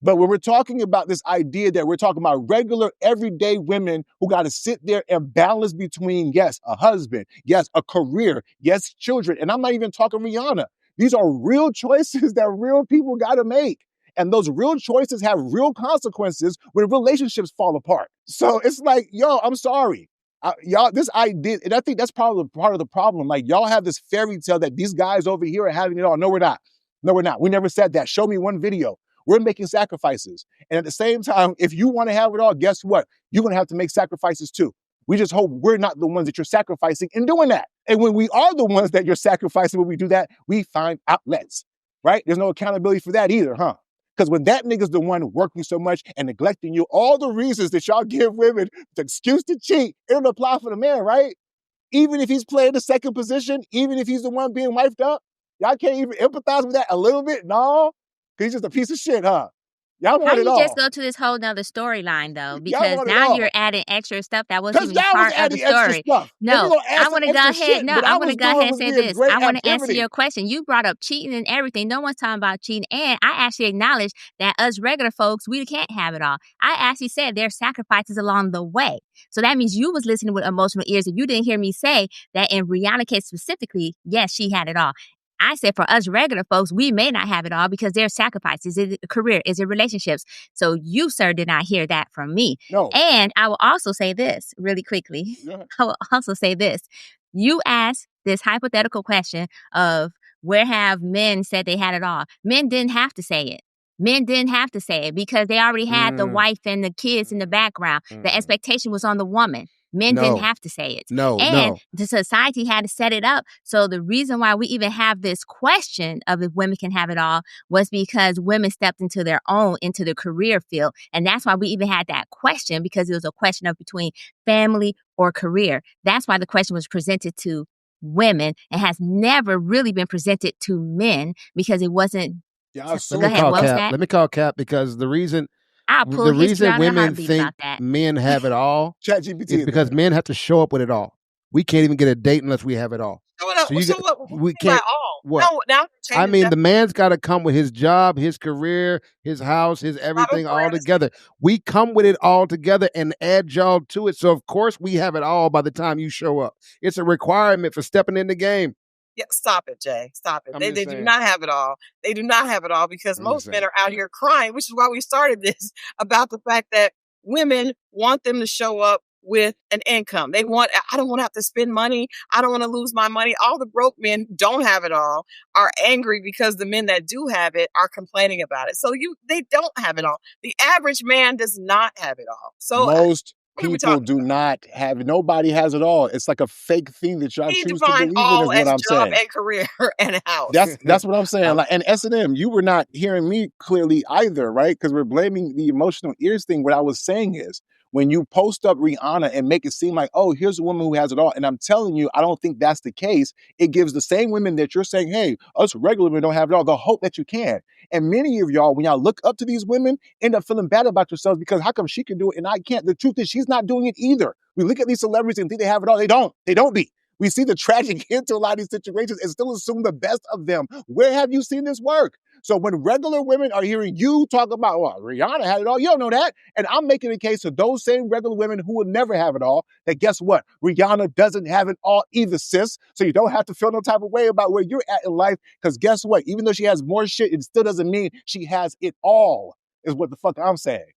But when we're talking about this idea that we're talking about regular, everyday women who got to sit there and balance between, yes, a husband, yes, a career, yes, children. And I'm not even talking Rihanna. These are real choices that real people got to make. And those real choices have real consequences when relationships fall apart. So it's like, yo, I'm sorry. Y'all, this idea, and I think that's probably part of the problem. Like, y'all have this fairy tale that these guys over here are having it all. No, we're not. No, we're not. We never said that. Show me one video. We're making sacrifices. And at the same time, if you want to have it all, guess what? You're going to have to make sacrifices too. We just hope we're not the ones that you're sacrificing in doing that. And when we are the ones that you're sacrificing when we do that, we find outlets, right? There's no accountability for that either, huh? Because when that nigga's the one working so much and neglecting you, all the reasons that y'all give women the excuse to cheat, it don't apply for the man, right? Even if he's playing the second position, even if he's the one being wifed up, y'all can't even empathize with that a little bit? No? Because he's just a piece of shit, huh? Y'all want How it you all. just go to this whole nother storyline though? Because now you're adding extra stuff that wasn't even y'all part was of the adding extra story. stuff. No, I want to go ahead. Shit, No, I want to go ahead and say this. I want to answer activity. your question. You brought up cheating and everything. No one's talking about cheating. And I actually acknowledge that us regular folks, we can't have it all. I actually said there's sacrifices along the way. So that means you was listening with emotional ears. If you didn't hear me say that in Rihanna's case specifically, yes, she had it all. I said for us regular folks, we may not have it all because there's sacrifices. Is it a career? Is it relationships? So you, sir, did not hear that from me. No. And I will also say this really quickly. Yeah. I will also say this. You asked this hypothetical question of where have men said they had it all? Men didn't have to say it. Men didn't have to say it because they already had the wife and the kids in the background. The expectation was on the woman. Men didn't have to say it. And the society had to set it up. So the reason why we even have this question of if women can have it all was because women stepped into their own, into the career field. And that's why we even had that question, because it was a question of between family or career. That's why the question was presented to women and has never really been presented to men because it wasn't. Yeah, so go ahead. What was that? Let me call Cap because the reason women think men have it all is because men have to show up with it all. We can't even get a date unless we have it all. We can't. All? What? No, I mean, the man's got to come with his job, his career, his house, his everything all together. We come with it all together and add y'all to it. So, of course, we have it all by the time you show up. It's a requirement for stepping in the game. Yeah, stop it, Jay. Stop it. I'm They just do saying. not have it all. They do not have it all because I'm just most men saying. are out here crying, which is why we started this about the fact that women want them to show up with an income. They want, I don't want to have to spend money. I don't want to lose my money. All the broke men who don't have it all are angry because the men that do have it are complaining about it. So they don't have it all. The average man does not have it all. So Most what are we people talking do about? not have it. Nobody has it all. It's like a fake thing that y'all He choose to defined believe in is all what as I'm job saying. and career and house. That's what I'm saying. Like, and S&M, you were not hearing me clearly either, right? Because we're blaming the emotional ears thing. What I was saying is when you post up Rihanna and make it seem like, oh, here's a woman who has it all. And I'm telling you, I don't think that's the case. It gives the same women that you're saying, hey, us regular women don't have it all, the hope that you can. And many of y'all, when y'all look up to these women, end up feeling bad about yourselves because how come she can do it and I can't? The truth is she's not doing it either. We look at these celebrities and think they have it all. They don't. They don't be. We see the tragic end to a lot of these situations and still assume the best of them. Where have you seen this work? So when regular women are hearing you talk about, well, Rihanna had it all, you don't know that. And I'm making a case for those same regular women who will never have it all, that guess what? Rihanna doesn't have it all either, sis. So you don't have to feel no type of way about where you're at in life, because guess what? Even though she has more shit, it still doesn't mean she has it all, is what the fuck I'm saying.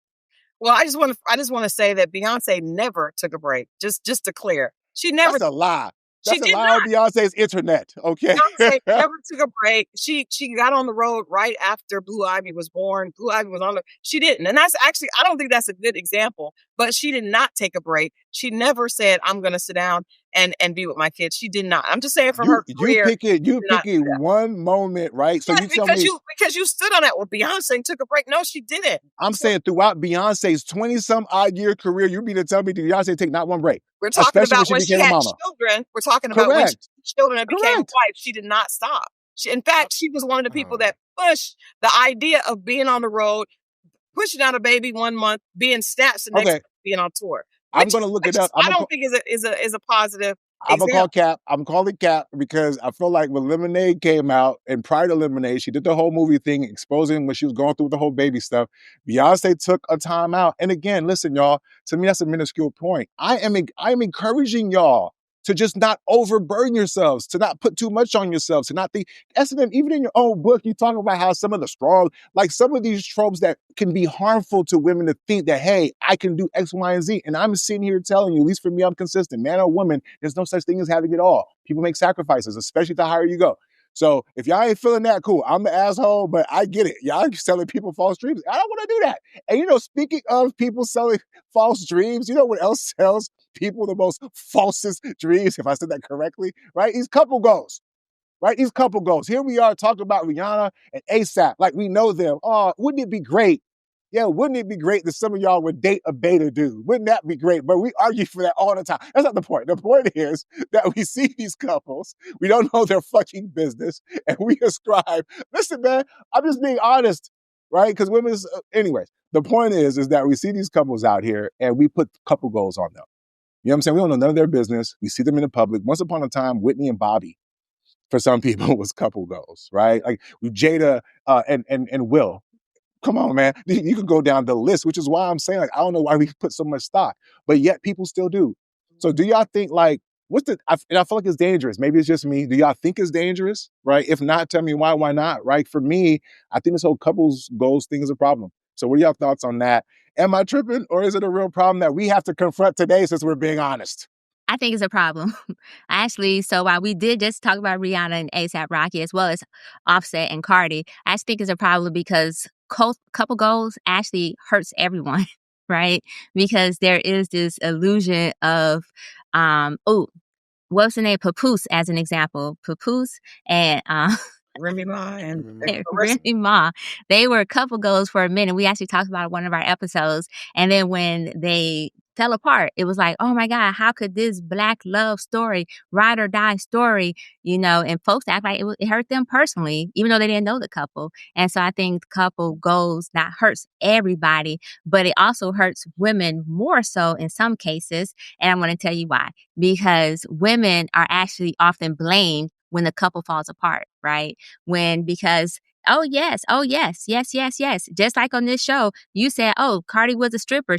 Well, I just want to say that Beyonce never took a break. Just to clear, she never. That's a lie. She That's a did lie not. on Beyonce's internet, okay? Beyonce never took a break. She got on the road right after Blue Ivy was born. Blue Ivy was on the. She didn't, and that's actually, I don't think that's a good example. But she did not take a break. She never said, "I'm going to sit down and be with my kids." She did not. I'm just saying from her You career. picking one moment, right? So Yes, you tell me, because you stood on that. Well, Beyonce took a break. No, she didn't. I'm saying throughout Beyonce's 20-some-odd year career, you mean to tell me did Beyonce take not one break? We're talking Especially when about she when she became a had mama. children. We're talking about when she Correct. had children and became a Correct. wife. She did not stop. In fact, she was one of the people that pushed the idea of being on the road, pushing out a baby 1 month, being snatched the next Okay. month, being on tour. I'm Which gonna look it up. I don't think is a positive I'm gonna call example. Cap. I'm calling Cap because I feel like when Lemonade came out and prior to Lemonade, she did the whole movie thing exposing when she was going through the whole baby stuff. Beyonce took a time out. And again, listen, y'all, to me, that's a minuscule point. I'm encouraging y'all to just not overburden yourselves, to not put too much on yourselves, to not think, S&M, even in your own book, you talk about how some of the strong, like some of these tropes that can be harmful to women to think that, hey, I can do X, Y, and Z. And I'm sitting here telling you, at least for me, I'm consistent. Man or woman, there's no such thing as having it all. People make sacrifices, especially the higher you go. So if y'all ain't feeling that, cool. I'm the asshole, but I get it. Y'all selling people false dreams. I don't want to do that. And speaking of people selling false dreams, you know what else sells people the most falsest dreams, if I said that correctly, right? These couple goals. Right? These couple goals. Here we are talking about Rihanna and ASAP. Like we know them. Oh, wouldn't it be great? Yeah, wouldn't it be great that some of y'all would date a beta dude? Wouldn't that be great? But we argue for that all the time. That's not the point. The point is that we see these couples, we don't know their fucking business, and we ascribe, listen, man, I'm just being honest, right? Because women's, anyways, the point is that we see these couples out here and we put couple goals on them. You know what I'm saying? We don't know none of their business. We see them in the public. Once upon a time, Whitney and Bobby, for some people, was couple goals, right? Like Jada and Will. Come on, man. You can go down the list, which is why I'm saying, like, I don't know why we put so much stock, but yet people still do. So do y'all think, like, and I feel like it's dangerous. Maybe it's just me. Do y'all think it's dangerous, right? If not, tell me why not, right? For me, I think this whole couples goals thing is a problem. So what are y'all thoughts on that? Am I tripping, or is it a real problem that we have to confront today since we're being honest? I think it's a problem. Actually, so while we did just talk about Rihanna and A$AP Rocky as well as Offset and Cardi, I just think it's a problem because couple goals actually hurts everyone, right? Because there is this illusion of, what's the name? Papoose, as an example. Papoose and Remy Ma and Remy Ma, they were couple goals for a minute. We actually talked about it in one of our episodes. And then when they fell apart, it was like, oh my God, how could this Black love story, ride or die story, and folks act like it hurt them personally, even though they didn't know the couple. And so I think couple goals, that hurts everybody, but it also hurts women more so in some cases. And I'm going to tell you why. Because women are actually often blamed when the couple falls apart, right? Because oh yes, yes. Just like on this show, you said, oh, Cardi was a stripper.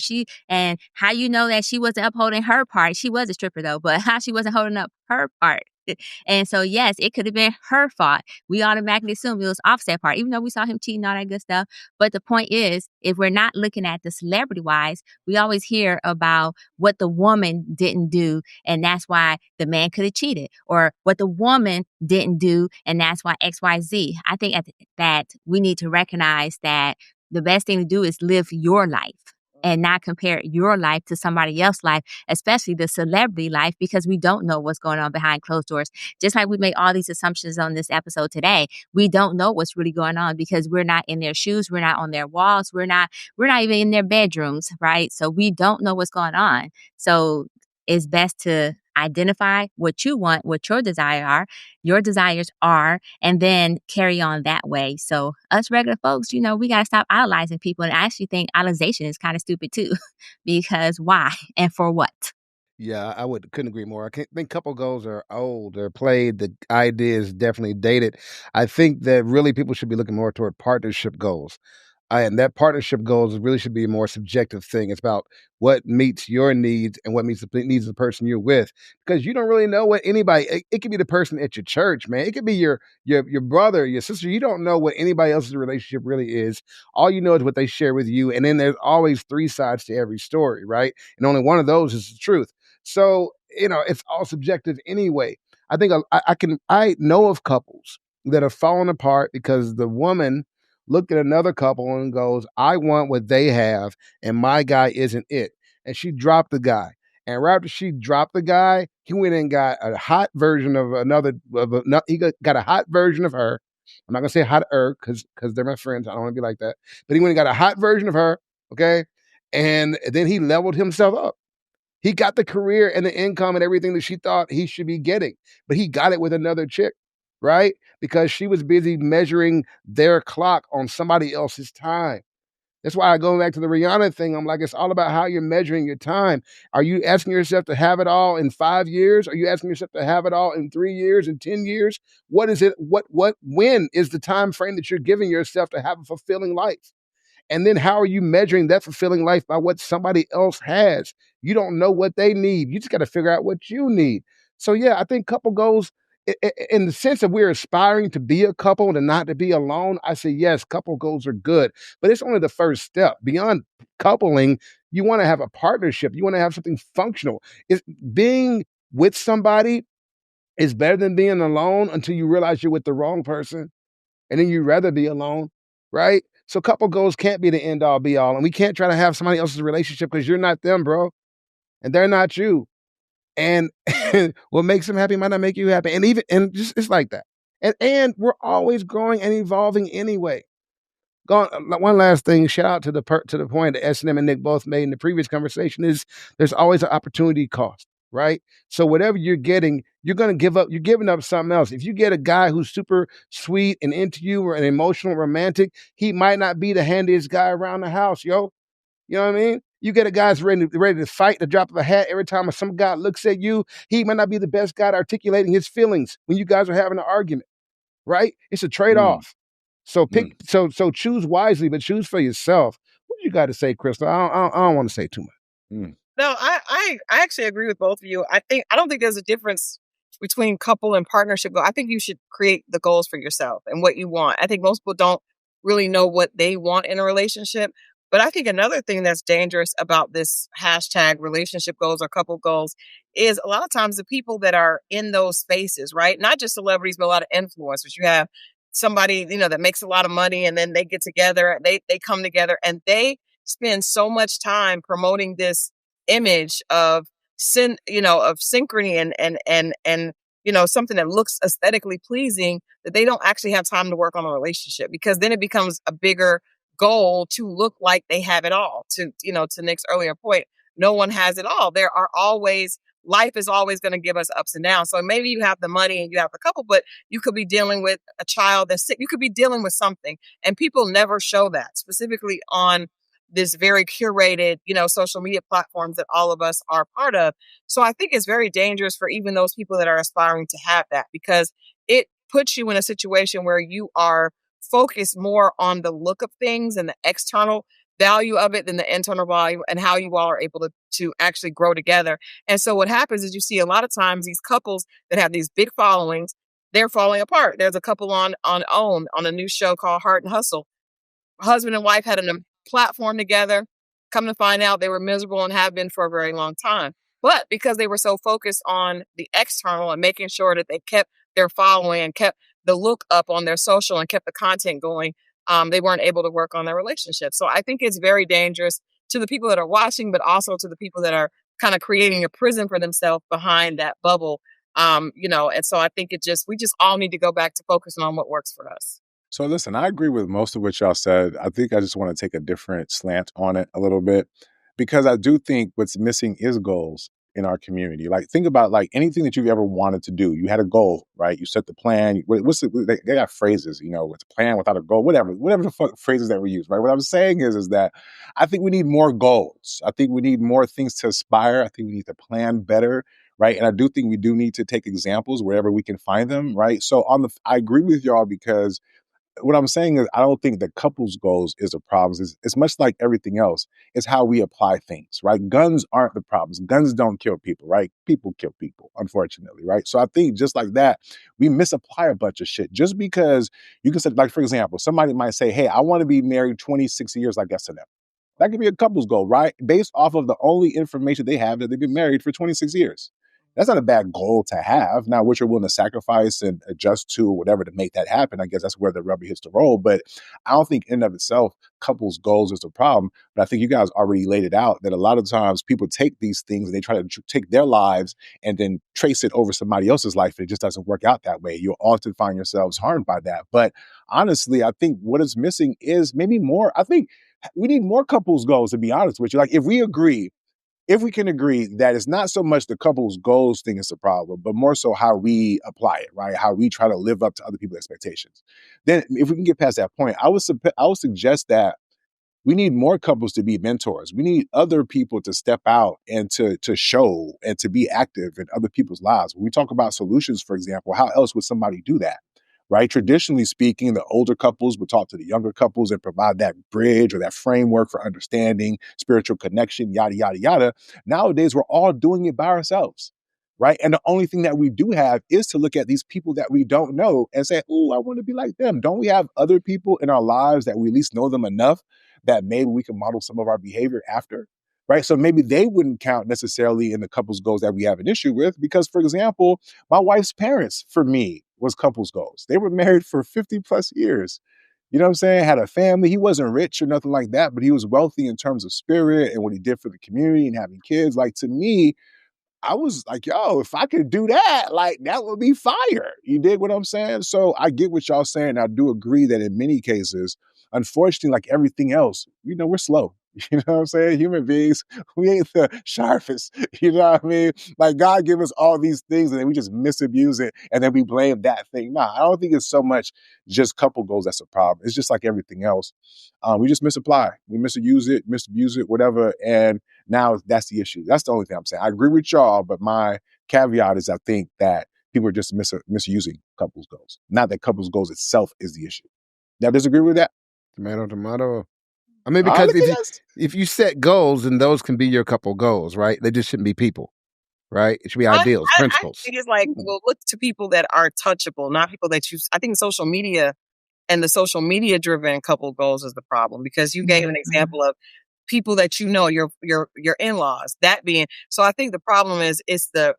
And how you know that she wasn't upholding her part? She was a stripper though, but how she wasn't holding up her part? And so, yes, it could have been her fault. We automatically assume it was Offset part, even though we saw him cheating, all that good stuff. But the point is, if we're not looking at the celebrity wise, we always hear about what the woman didn't do, and that's why the man could have cheated, or what the woman didn't do, and that's why XYZ. I think that we need to recognize that the best thing to do is live your life and not compare your life to somebody else's life, especially the celebrity life, because we don't know what's going on behind closed doors. Just like we make all these assumptions on this episode today, we don't know what's really going on because we're not in their shoes, we're not on their walls, we're not even in their bedrooms, right? So we don't know what's going on. So it's best to identify what you want, what your desires are, and then carry on that way. So us regular folks, we got to stop idolizing people. And I actually think idolization is kind of stupid too, because why and for what? Yeah, couldn't agree more. Think couple goals are old. They're played. The idea is definitely dated. I think that really people should be looking more toward partnership goals. And that partnership goals really should be a more subjective thing. It's about what meets your needs and what meets the needs of the person you're with. Because you don't really know what anybody. It could be the person at your church, man. It could be your brother, your sister. You don't know what anybody else's relationship really is. All you know is what they share with you. And then there's always three sides to every story, right? And only one of those is the truth. So it's all subjective anyway. I think I know of couples that have fallen apart because the woman looked at another couple and goes, I want what they have, and my guy isn't it. And she dropped the guy. And right after she dropped the guy, he went and got a hot version of he got a hot version of her. I'm not going to say hot-er because they're my friends. I don't want to be like that. But he went and got a hot version of her, okay? And then he leveled himself up. He got the career and the income and everything that she thought he should be getting, but he got it with another chick, right? Because she was busy measuring their clock on somebody else's time. That's why I go back to the Rihanna thing. I'm like, it's all about how you're measuring your time. Are you asking yourself to have it all in 5 years? Are you asking yourself to have it all in 3 years and 10 years? What is it? When is the time frame that you're giving yourself to have a fulfilling life? And then how are you measuring that fulfilling life by what somebody else has? You don't know what they need. You just got to figure out what you need. So yeah, I think couple goals in the sense that we're aspiring to be a couple and not to be alone. I say, yes, couple goals are good, but it's only the first step. Beyond coupling, you want to have a partnership. You want to have something functional. Being with somebody is better than being alone until you realize you're with the wrong person. And then you'd rather be alone, right? So couple goals can't be the end all be all. And we can't try to have somebody else's relationship because you're not them, bro. And they're not you. And what makes them happy might not make you happy. And just it's like that. And we're always growing and evolving anyway. One last thing, shout out to the point that SNM and Nic both made in the previous conversation is there's always an opportunity cost, right? So whatever you're getting, you're going to give up. You're giving up something else. If you get a guy who's super sweet and into you or an emotional romantic, he might not be the handiest guy around the house, yo. You know what I mean? You get a guy that's ready to fight the drop of a hat every time some guy looks at you. He might not be the best guy at articulating his feelings when you guys are having an argument, right? It's a trade-off. So so choose wisely, but choose for yourself. What you got to say, Christal? I don't want to say too much. No, I actually agree with both of you. I don't think there's a difference between couple and partnership goal. I think you should create the goals for yourself and what you want. I think most people don't really know what they want in a relationship. But I think another thing that's dangerous about this hashtag relationship goals or couple goals is a lot of times the people that are in those spaces, right? Not just celebrities, but a lot of influencers. You have somebody, that makes a lot of money and then they get together, they come together and they spend so much time promoting this image of synchrony and something that looks aesthetically pleasing, that they don't actually have time to work on a relationship, because then it becomes a bigger goal to look like they have it all. To Nic's earlier point, no one has it all. Life is always going to give us ups and downs. So maybe you have the money and you have the couple, but you could be dealing with a child that's sick. You could be dealing with something, and people never show that, specifically on this very curated, social media platforms that all of us are part of. So I think it's very dangerous for even those people that are aspiring to have that, because it puts you in a situation where you are focused more on the look of things and the external value of it than the internal value and how you all are able to actually grow together. And so what happens is you see a lot of times these couples that have these big followings, they're falling apart. There's a couple on OWN on a new show called Heart and Hustle. Husband and wife had a platform together. Come to find out they were miserable and have been for a very long time. But because they were so focused on the external and making sure that they kept their following and kept the look up on their social and kept the content going, they weren't able to work on their relationship. So I think it's very dangerous to the people that are watching, but also to the people that are kind of creating a prison for themselves behind that bubble. And so I think we just all need to go back to focusing on what works for us. So listen, I agree with most of what y'all said. I think I just want to take a different slant on it a little bit, because I do think what's missing is goals in our community. Like, think about like anything that you've ever wanted to do. You had a goal, right? You set the plan. They got phrases, with a plan without a goal, whatever the fuck phrases that we use, right? What I'm saying is that I think we need more goals. I think we need more things to aspire. I think we need to plan better. Right. And I do think we do need to take examples wherever we can find them. Right. So I agree with y'all, because what I'm saying is I don't think the couple's goals is a problem. It's much like everything else. It's how we apply things, right? Guns aren't the problems. Guns don't kill people, right? People kill people, unfortunately, right? So I think just like that, we misapply a bunch of shit. Just because you can say, like, for example, somebody might say, hey, I want to be married 26 years like SNM. That could be a couple's goal, right? Based off of the only information they have that they've been married for 26 years. That's not a bad goal to have. Now, what you're willing to sacrifice and adjust to, whatever, to make that happen, I guess that's where the rubber hits the road. But I don't think in and of itself, couples' goals is the problem. But I think you guys already laid it out that a lot of times people take these things and they try to take their lives and then trace it over somebody else's life. And it just doesn't work out that way. You'll often find yourselves harmed by that. But honestly, I think what is missing is maybe more. I think we need more couples' goals, to be honest with you. Like, if we can agree that it's not so much the couple's goals thing is the problem, but more so how we apply it, right? How we try to live up to other people's expectations. Then if we can get past that point, I would suggest that we need more couples to be mentors. We need other people to step out and to show and to be active in other people's lives. When we talk about solutions, for example, how else would somebody do that? Right? Traditionally speaking, the older couples would talk to the younger couples and provide that bridge or that framework for understanding, spiritual connection, yada, yada, yada. Nowadays, we're all doing it by ourselves, right? And the only thing that we do have is to look at these people that we don't know and say, oh, I want to be like them. Don't we have other people in our lives that we at least know them enough that maybe we can model some of our behavior after? Right. So maybe they wouldn't count necessarily in the couple's goals that we have an issue with, because, for example, my wife's parents, for me, was couple's goals. They were married for 50 plus years. You know what I'm saying? Had a family. He wasn't rich or nothing like that, but he was wealthy in terms of spirit and what he did for the community and having kids. Like, to me, I was like, yo, if I could do that, like, that would be fire. You dig what I'm saying? So I get what y'all saying. I do agree that in many cases, unfortunately, like everything else, we're slow. You know what I'm saying? Human beings, we ain't the sharpest. You know what I mean? Like, God give us all these things and then we just misabuse it and then we blame that thing. Nah, I don't think it's so much just couple goals that's a problem. It's just like everything else. We just misapply. We misuse it, misabuse it, whatever. And now that's the issue. That's the only thing I'm saying. I agree with y'all, but my caveat is I think that people are just misusing couples goals. Not that couples goals itself is the issue. Y'all disagree with that? Tomato. I mean, because if you set goals, then those can be your couple goals, right? They just shouldn't be people, right? It should be ideals, principles. I think it's like, we'll look to people that are touchable, not people that you. I think social media and the social media driven couple goals is the problem, because you gave an example of people that your in-laws, that being. So I think the problem is it's the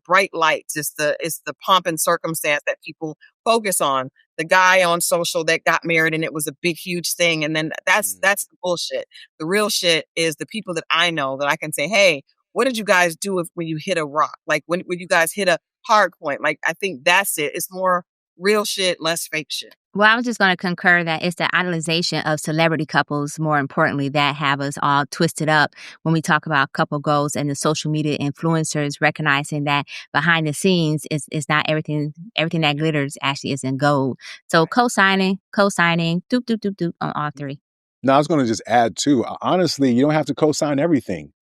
bright lights, it's the pomp and circumstance that people focus on. The guy on social that got married and it was a big, huge thing. And then that's the bullshit. The real shit is the people that I know that I can say, hey, what did you guys do when you hit a rock? Like when you guys hit a hard point? Like, I think that's it. It's more real shit, less fake shit. Well, I was just going to concur that it's the idolization of celebrity couples, more importantly, that have us all twisted up when we talk about couple goals, and the social media influencers recognizing that behind the scenes is not everything that glitters actually is in gold. So co-signing, doop, doop, doop, doop on all three. No, I was going to just add too, honestly, you don't have to co-sign everything,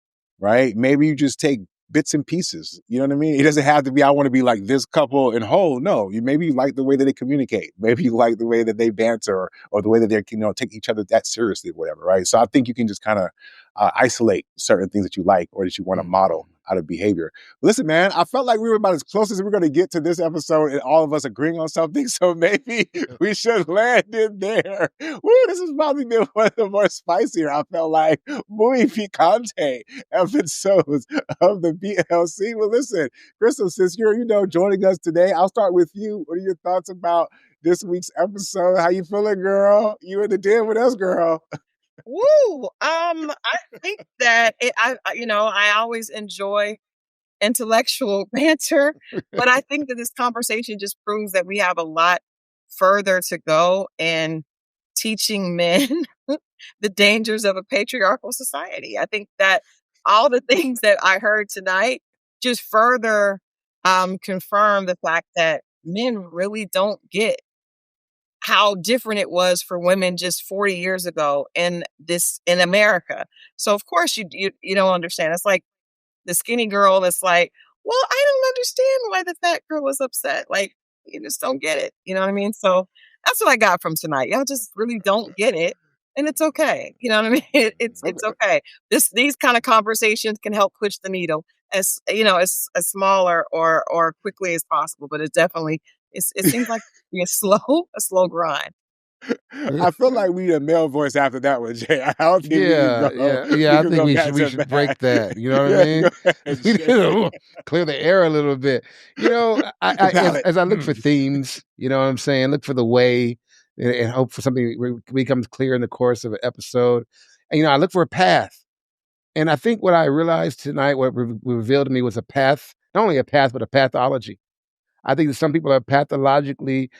right? Maybe you just take bits and pieces. You know what I mean? It doesn't have to be, I want to be like this couple in whole. No, maybe you like the way that they communicate. Maybe you like the way that they banter or the way that they, take each other that seriously or whatever, right? So I think you can just kind of isolate certain things that you like or that you want to model out of behavior. Listen, man, I felt like we were about as close as we're going to get to this episode and all of us agreeing on something. So maybe we should land in there. Woo, this has probably been one of the more spicier, I felt like, muy picante episodes of the BLC. Well, listen, Christal, since you're, joining us today, I'll start with you. What are your thoughts about this week's episode? How you feeling, girl? You in the den with us, girl? Woo! I think that I always enjoy intellectual banter, but I think that this conversation just proves that we have a lot further to go in teaching men the dangers of a patriarchal society. I think that all the things that I heard tonight just further confirm the fact that men really don't get how different it was for women just 40 years ago in America. So of course you don't understand. It's like the skinny girl that's like, well, I don't understand why the fat girl was upset. Like, you just don't get it. You know what I mean? So that's what I got from tonight. Y'all just really don't get it. And it's okay. You know what I mean? It's okay. These kind of conversations can help push the needle as smaller or quickly as possible. But it definitely it seems like a slow grind. I feel like we need a male voice after that one, Jay. I don't think we can go. Yeah. I think we should break that. You know what I mean? Clear the air a little bit. As I look for themes, you know what I'm saying? Look for the way and hope for something becomes clear in the course of an episode. And, I look for a path. And I think what I realized tonight, what revealed to me was a path, not only a path, but a pathology. I think that some people are pathologically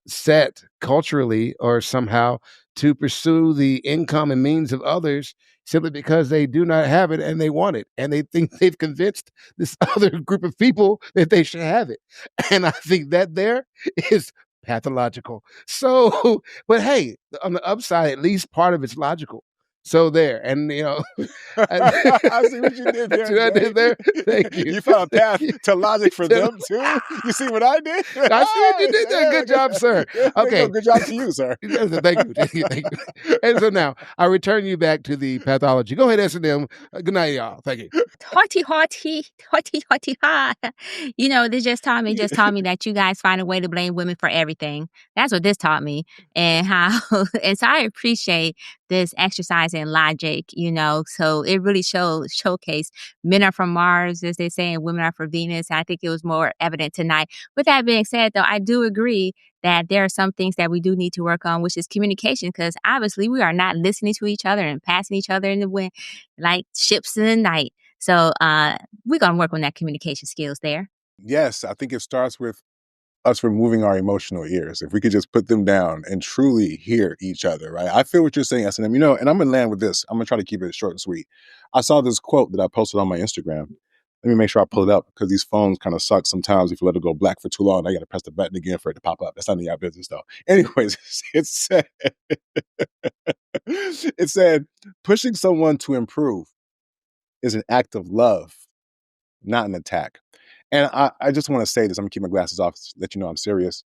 set culturally or somehow to pursue the income and means of others simply because they do not have it and they want it. And they think they've convinced this other group of people that they should have it. And I think that there is pathological. So, but hey, on the upside, at least part of it's logical. So there, and I see what you did there. See what I did there? Thank you. You found a path to logic for them too. You see what I did? I see what you did there. Good job, sir. Okay, good job to you, sir. Thank you. And so now I return you back to the pathology. Go ahead, S&M. Good night, y'all. Thank you. Hotty. This just taught me that you guys find a way to blame women for everything. That's what this taught me, and so I appreciate this exercise in logic, so it really showcase men are from Mars, as they say, and women are from Venus. I think it was more evident tonight. With that being said, though, I do agree that there are some things that we do need to work on, which is communication, because obviously we are not listening to each other and passing each other in the wind like ships in the night. So we're going to work on that communication skills there. Yes, I think it starts with us removing our emotional ears. If we could just put them down and truly hear each other, right? I feel what you're saying, S&M. And I'm going to land with this. I'm going to try to keep it short and sweet. I saw this quote that I posted on my Instagram. Let me make sure I pull it up because these phones kind of suck sometimes. If you let it go black for too long, I got to press the button again for it to pop up. That's none of your business, though. Anyways, it said, pushing someone to improve is an act of love, not an attack. And I just want to say this. I'm going to keep my glasses off to let you know I'm serious.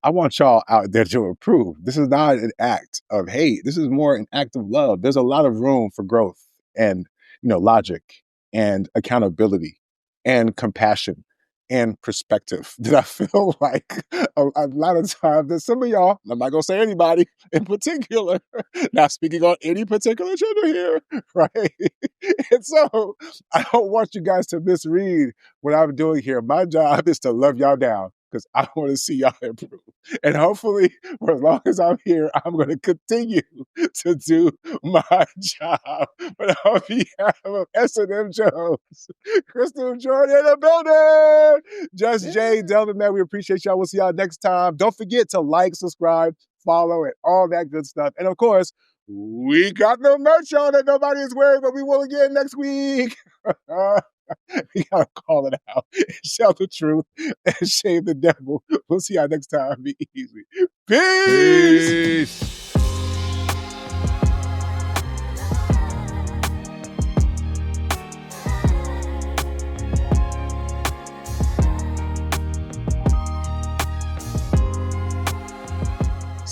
I want y'all out there to improve. This is not an act of hate. This is more an act of love. There's a lot of room for growth and, logic and accountability and compassion and perspective that I feel like a lot of times that some of y'all, I'm not going to say anybody in particular, not speaking on any particular gender here, right? And so I don't want you guys to misread what I'm doing here. My job is to love y'all down because I want to see y'all improve. And hopefully, for as long as I'm here, I'm going to continue to do my job. But on behalf of S&M Jones, Christal Jordan in the building, Just Jay, Delvin, man, we appreciate y'all. We'll see y'all next time. Don't forget to like, subscribe, follow, and all that good stuff. And of course, we got no merch on that nobody is wearing, but we will again next week. We gotta call it out, tell the truth, and shame the devil. We'll see y'all next time. Be easy. Peace.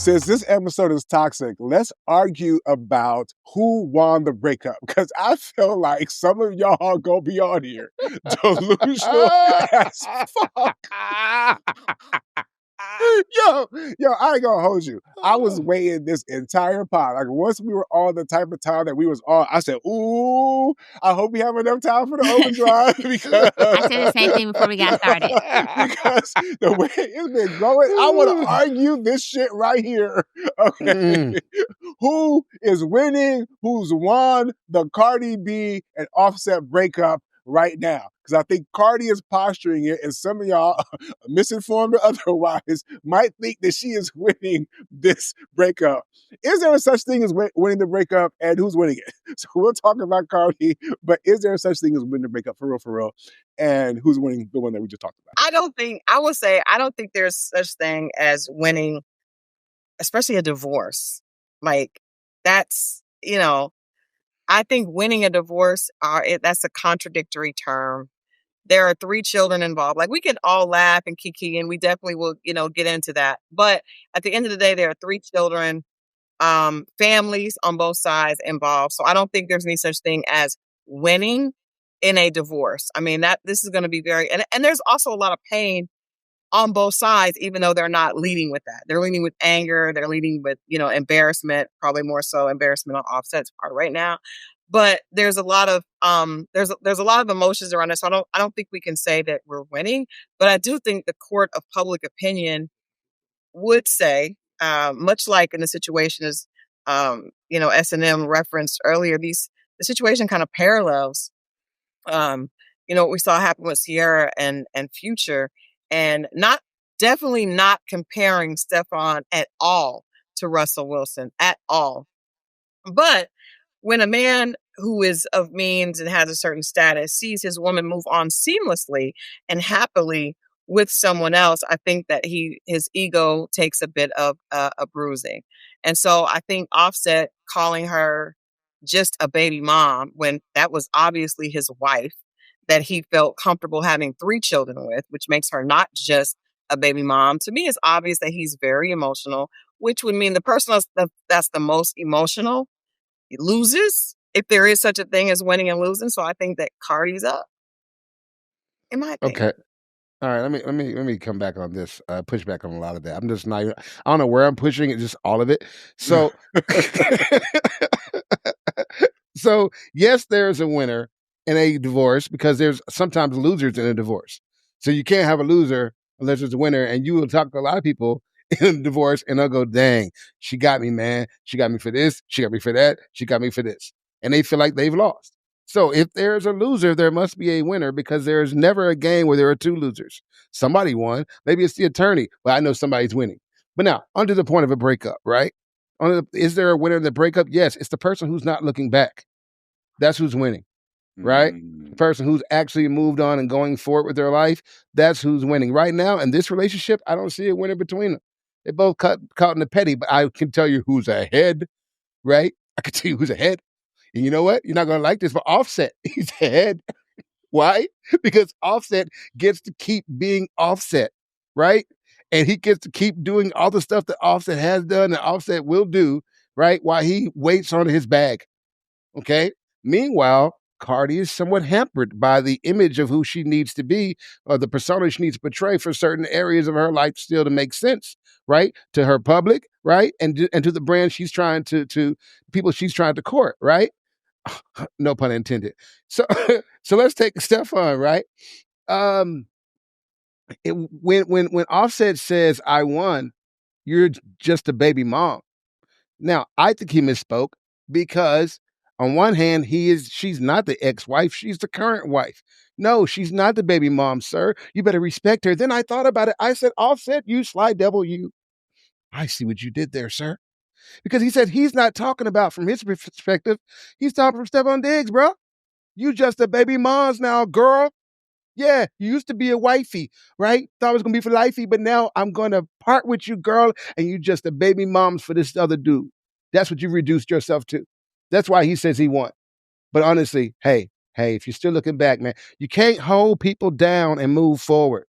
since this episode is toxic, let's argue about who won the breakup. Because I feel like some of y'all gonna be on here delusional as fuck. Yo, I ain't gonna hold you. I was waiting this entire pod. Like once we were on the type of time that we was on, I said, ooh, I hope we have enough time for the overdrive because I said the same thing before we got started. because the way it's been going, I want to argue this shit right here. Okay. Who is winning? Who's won the Cardi B and Offset breakup right now? Because I think Cardi is posturing it, and some of y'all, misinformed or otherwise, might think that she is winning this breakup. Is there a such thing as winning the breakup, and who's winning it? So we'll talk about Cardi, but is there a such thing as winning the breakup for real, and who's winning the one that we just talked about? I don't think there's such thing as winning, especially a divorce. Like that's, I think winning a divorce, that's a contradictory term. There are 3 children involved. Like we can all laugh and kiki, and we definitely will, get into that. But at the end of the day, there are 3 children, families on both sides involved. So I don't think there's any such thing as winning in a divorce. I mean, this is going to be and there's also a lot of pain on both sides, even though they're not leading with that. They're leading with anger. They're leading with, embarrassment, probably more so embarrassment on Offset's part right now. But there's a lot of there's a lot of emotions around it. So I don't think we can say that we're winning. But I do think the court of public opinion would say, much like in the situation as SNM referenced earlier, the situation kind of parallels what we saw happen with Sierra and Future, and definitely not comparing Stefon at all to Russell Wilson at all. But when a man who is of means and has a certain status sees his woman move on seamlessly and happily with someone else, I think that his ego takes a bit of a bruising. And so I think Offset calling her just a baby mom when that was obviously his wife that he felt comfortable having 3 children with, which makes her not just a baby mom. To me, it's obvious that he's very emotional, which would mean the person that's the most emotional loses, if there is such a thing as winning and losing. So I think that Cardi's up, in my opinion. Okay. All right, let me come back on this. Push back on a lot of that. I'm just not. I don't know where I'm pushing it. Just all of it. So, so yes, there's a winner in a divorce because there's sometimes losers in a divorce. So you can't have a loser unless there's a winner. And you will talk to a lot of people in a divorce, and they'll go, "Dang, she got me, man. She got me for this. She got me for that. She got me for this," and they feel like they've lost. So if there's a loser, there must be a winner because there's never a game where there are 2 losers. Somebody won. Maybe it's the attorney, but I know somebody's winning. But now, onto the point of a breakup, right? Is there a winner in the breakup? Yes, it's the person who's not looking back. That's who's winning, right? The person who's actually moved on and going forward with their life, that's who's winning. Right now, in this relationship, I don't see a winner between them. They both caught in the petty, but I can tell you who's ahead, right? I can tell you who's ahead. And you know what? You're not going to like this, but Offset, he's ahead. Why? Because Offset gets to keep being Offset, right? And he gets to keep doing all the stuff that Offset has done and Offset will do, right? While he waits on his bag, okay? Meanwhile, Cardi is somewhat hampered by the image of who she needs to be or the persona she needs to portray for certain areas of her life still to make sense, right? To her public, right? And to the brand she's trying to people she's trying to court, right? No pun intended. So let's take Stefon, right? When Offset says I won, you're just a baby mom. Now, I think he misspoke because on one hand, she's not the ex-wife, she's the current wife. No, she's not the baby mom, sir. You better respect her. Then I thought about it. I said, Offset, you sly devil, you. I see what you did there, sir. Because he said he's not talking about from his perspective. He's talking from Stefon Diggs, bro. You just a baby mom's now, girl. Yeah, you used to be a wifey, right? Thought it was going to be for lifey, but now I'm going to part with you, girl, and you just a baby mom's for this other dude. That's what you reduced yourself to. That's why he says he won. But honestly, hey, if you're still looking back, man, you can't hold people down and move forward,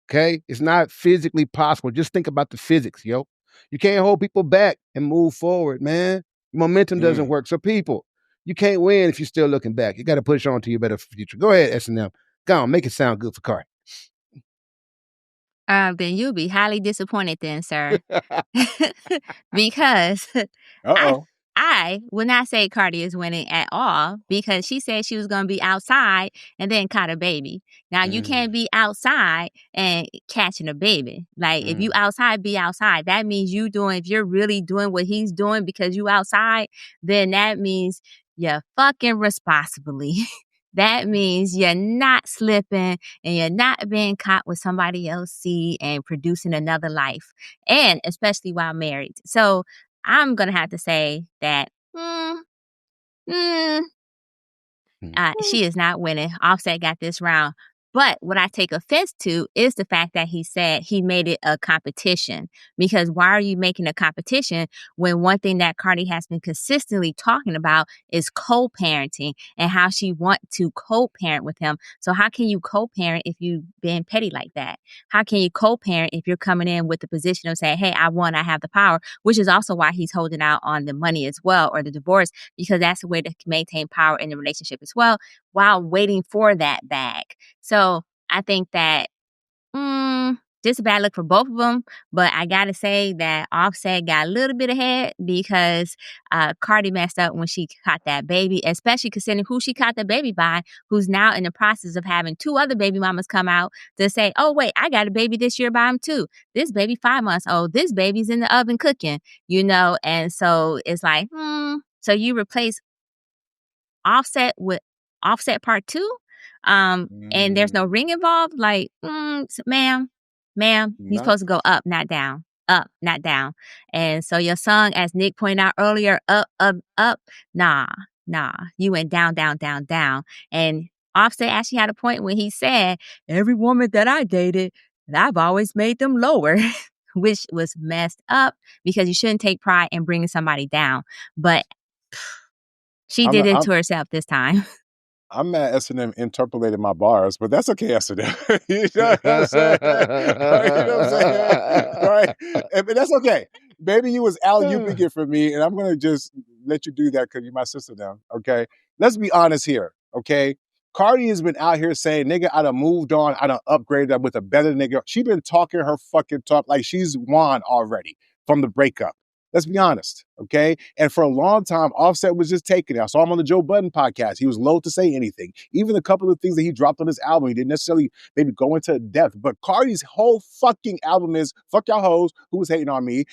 okay? It's not physically possible. Just think about the physics, yo. You can't hold people back and move forward, man. Momentum doesn't work. So people, you can't win if you're still looking back. You got to push on to your better future. Go ahead, SNM. Go on, make it sound good for Cardi. Then you'll be highly disappointed then, sir. Because I would not say Cardi is winning at all, because she said she was going to be outside and then caught a baby. Now, you can't be outside and catching a baby. Like, if you outside, be outside. That means if you're really doing what he's doing because you outside, then that means you're fucking responsibly. That means you're not slipping and you're not being caught with somebody else's seed and producing another life, and especially while married. So I'm going to have to say that she is not winning. Offset got this round. But what I take offense to is the fact that he said he made it a competition. Because why are you making a competition when one thing that Cardi has been consistently talking about is co-parenting and how she wants to co-parent with him? So how can you co-parent if you've been petty like that? How can you co-parent if you're coming in with the position of saying, hey, I won, I have the power, which is also why he's holding out on the money as well, or the divorce, because that's a way to maintain power in the relationship as well, while waiting for that bag. So I think that just a bad look for both of them. But I got to say that Offset got a little bit ahead because Cardi messed up when she caught that baby, especially considering who she caught the baby by, who's now in the process of having 2 other baby mamas come out to say, oh, wait, I got a baby this year by him too. This baby 5 months old. This baby's in the oven cooking, And so it's like, so you replace Offset with Offset Part 2? And there's no ring involved. Like, ma'am, you're supposed to go up, not down. Up, not down. And so your song, as Nick pointed out earlier, up, nah. You went down, down, down, down. And Offset actually had a point when he said, every woman that I dated, I've always made them lower, which was messed up, because you shouldn't take pride in bringing somebody down. But she did it to herself this time. I'm mad S&M interpolated my bars, but that's okay, S&M. You know what I'm saying? Right? You know what I'm saying? Right? But that's okay. Baby, you was alley-ooping it for me, and I'm going to just let you do that because you're my sister now, okay? Let's be honest here, okay? Cardi has been out here saying, nigga, I done moved on, I done upgraded with a better nigga. She been talking her fucking talk like she's won already from the breakup. Let's be honest, okay? And for a long time, Offset was just taking it. I saw him on the Joe Budden podcast. He was loath to say anything. Even a couple of things that he dropped on his album, he didn't necessarily maybe go into depth. But Cardi's whole fucking album is, fuck y'all hoes, who was hating on me.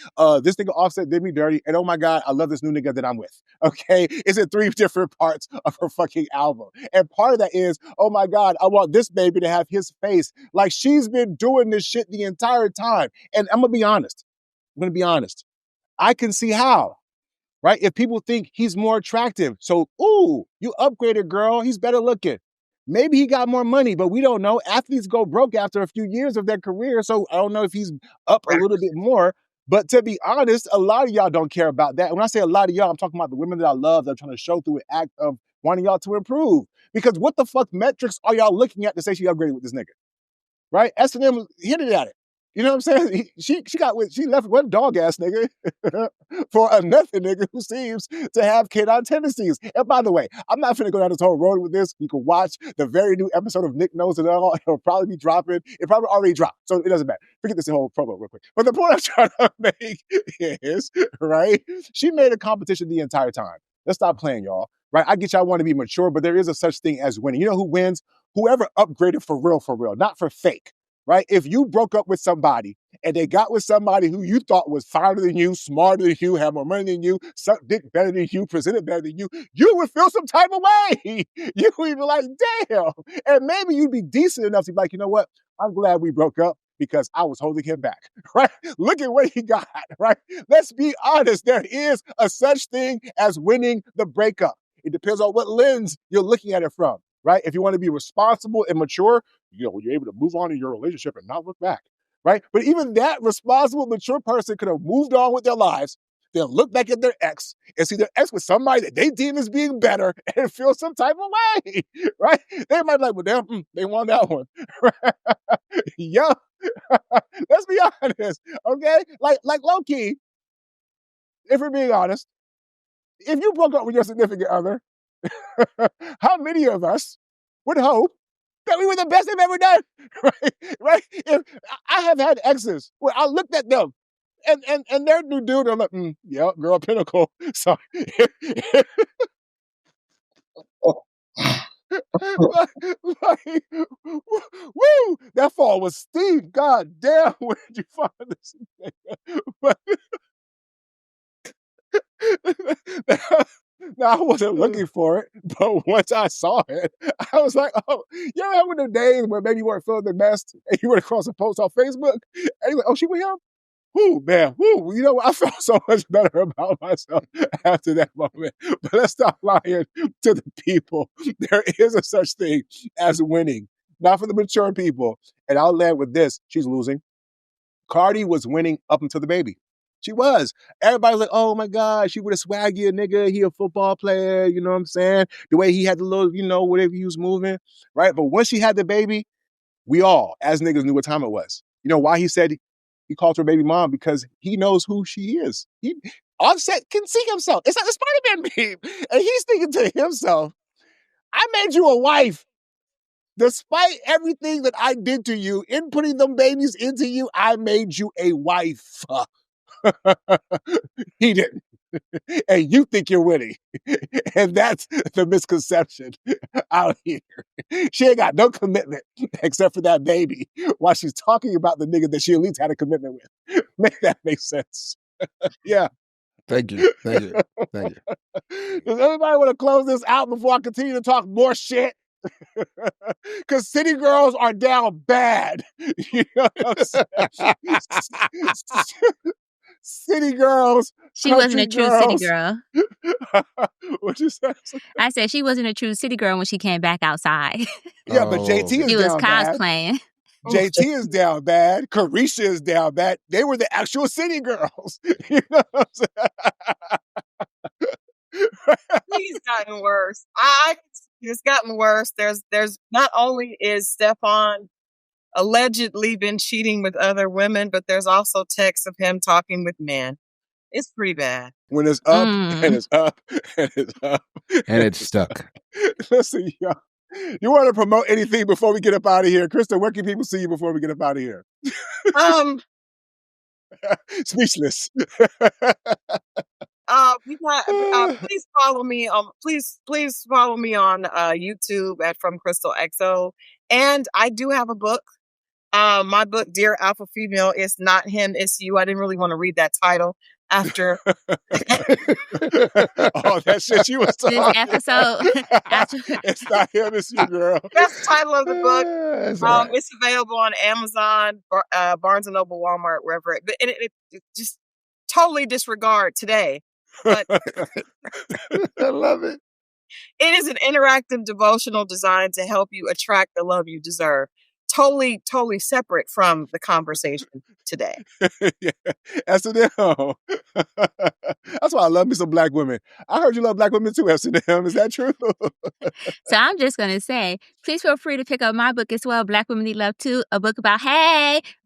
This nigga Offset did me dirty. And oh my God, I love this new nigga that I'm with, okay? It's in 3 different parts of her fucking album. And part of that is, oh my God, I want this baby to have his face. Like, she's been doing this shit the entire time. And I'm going to be honest. I can see how, right? If people think he's more attractive. So, ooh, you upgraded, girl. He's better looking. Maybe he got more money, but we don't know. Athletes go broke after a few years of their career. So I don't know if he's up a little bit more. But to be honest, a lot of y'all don't care about that. When I say a lot of y'all, I'm talking about the women that I love that are trying to show through an act of wanting y'all to improve. Because what the fuck metrics are y'all looking at to say she upgraded with this nigga? Right? S&M hinted at it. You know what I'm saying? She left one dog ass nigga for another nigga who seems to have canine tendencies. And by the way, I'm not finna go down this whole road with this. You can watch the very new episode of Nic Knows It All. It'll probably be dropping. It probably already dropped, so it doesn't matter. Forget this whole promo real quick. But the point I'm trying to make is, right? She made a competition the entire time. Let's stop playing, y'all. Right? I get y'all want to be mature, but there is a such thing as winning. You know who wins? Whoever upgraded for real, not for fake. Right? If you broke up with somebody and they got with somebody who you thought was finer than you, smarter than you, had more money than you, sucked dick better than you, presented better than you would feel some type of way. You would be like, damn. And maybe you'd be decent enough to be like, you know what? I'm glad we broke up because I was holding him back, right? Look at what he got, right? Let's be honest. There is a such thing as winning the breakup. It depends on what lens you're looking at it from. Right? If you want to be responsible and mature, you're able to move on in your relationship and not look back. Right? But even that responsible, mature person could have moved on with their lives, then look back at their ex and see their ex with somebody that they deem as being better and feel some type of way. Right? They might be like, well, damn, they won that one. Yeah. Let's be honest, okay? Like low key, if we're being honest, if you broke up with your significant other, how many of us would hope that we were the best they've ever done? Right? If I have had exes where I looked at them and their new dude, I'm like, yeah, girl, pinnacle. So like, woo, that fall was steep. God damn, where did you find this? Now, I wasn't looking for it, but once I saw it, I was like, oh, you ever have one of the days where maybe you weren't feeling the best and you went across a post on Facebook and you're like, oh, she with him? Whoo, man, whoo. You know what? I felt so much better about myself after that moment. But let's stop lying to the people. There is a such thing as winning, not for the mature people. And I'll land with this. She's losing. Cardi was winning up until the baby. She was. Everybody's like, oh my God, she with a swaggy nigga. He a football player. You know what I'm saying? The way he had the little, whatever he was moving. Right? But once she had the baby, we all, as niggas, knew what time it was. You know why he said he called her baby mom? Because he knows who she is. Offset can see himself. It's like the Spider-Man meme. And he's thinking to himself, I made you a wife. Despite everything that I did to you, in putting them babies into you, I made you a wife. He didn't. And you think you're winning. And that's the misconception out here. She ain't got no commitment except for that baby while she's talking about the nigga that she at least had a commitment with. Make that make sense. Yeah. Thank you. Thank you. Thank you. Does everybody want to close this out before I continue to talk more shit? Because city girls are down bad. You know what I'm saying? City girls. She wasn't a true girls. city girl. What you say? I said she wasn't a true city girl when she came back outside. Yeah, but JT is she was down cosplaying. Bad. JT is down bad. Carisha is down bad. They were the actual city girls. You know what I'm saying? He's gotten worse. It's gotten worse. There's not only is Stefon allegedly been cheating with other women, but there's also texts of him talking with men. It's pretty bad. When it's up and it's up and it's up and it's stuck. Listen, y'all. You want to promote anything before we get up out of here? Christal, where can people see you before we get up out of here? Speechless. Please follow me on please follow me on YouTube at From Christal XO. And I do have a book. My book, Dear Alpha Female, It's Not Him, It's You. I didn't really want to read that title after all that shit you was talking this episode. It's not him, it's you, girl. That's the title of the book. Right. It's available on Amazon, Barnes and Noble, Walmart, wherever. And it just totally disregard today. But I love it. It is an interactive devotional designed to help you attract the love you deserve. Totally separate from the conversation today. Yeah. SNM. That's why I love me some black women. I heard you love black women too, SNM. Is that true? So I'm just going to say, please feel free to pick up my book as well, Black Women Need Love Too, a book about,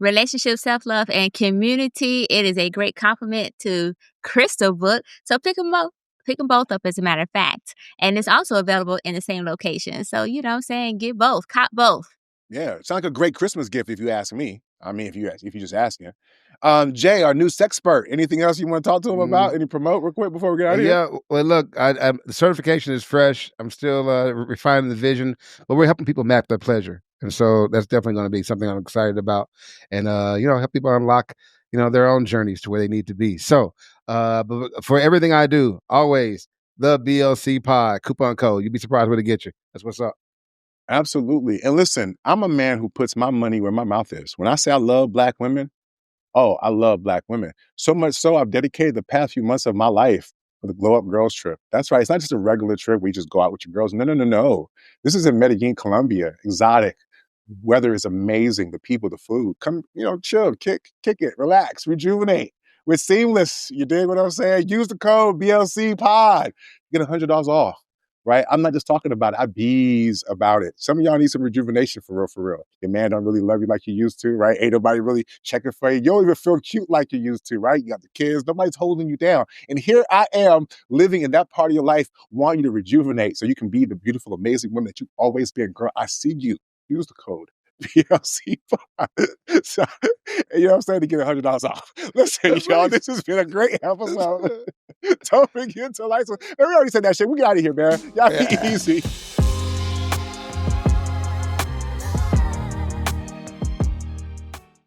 relationship, self-love, and community. It is a great compliment to Christal book. So pick them up. Pick them both up, as a matter of fact. And it's also available in the same location. So, you know what I'm saying? Get both. Cop both. Yeah, it sounds like a great Christmas gift if you ask me. I mean, if you're just asking. Jay, our new sexpert. Anything else you want to talk to him about? Any promote real quick before we get out of here? Yeah, well, look, the certification is fresh. I'm still refining the vision, but we're helping people map their pleasure. And so that's definitely going to be something I'm excited about. And, help people unlock, their own journeys to where they need to be. So but for everything I do, always the BLC Pod, coupon code. You'd be surprised where to get you. That's what's up. Absolutely. And listen, I'm a man who puts my money where my mouth is. When I say I love black women, I love black women. So much so I've dedicated the past few months of my life for the Glow Up Girls trip. That's right. It's not just a regular trip where you just go out with your girls. No. This is in Medellin, Colombia. Exotic. Weather is amazing. The people, the food. Come, chill, kick it, relax, rejuvenate. We're seamless. You dig what I'm saying? Use the code BLC Pod. Get $100 off. right? I'm not just talking about it. I bees about it. Some of y'all need some rejuvenation for real, for real. Your man don't really love you like you used to, right? Ain't nobody really checking for you. You don't even feel cute like you used to, right? You got the kids. Nobody's holding you down. And here I am living in that part of your life, wanting you to rejuvenate so you can be the beautiful, amazing woman that you've always been. Girl, I see you. Use the code. BLC Pod. So, you know what I'm saying? To get $100 off. Listen, y'all, this has been a great episode. Don't forget to like. We already said that shit. We get out of here, man. Y'all be easy.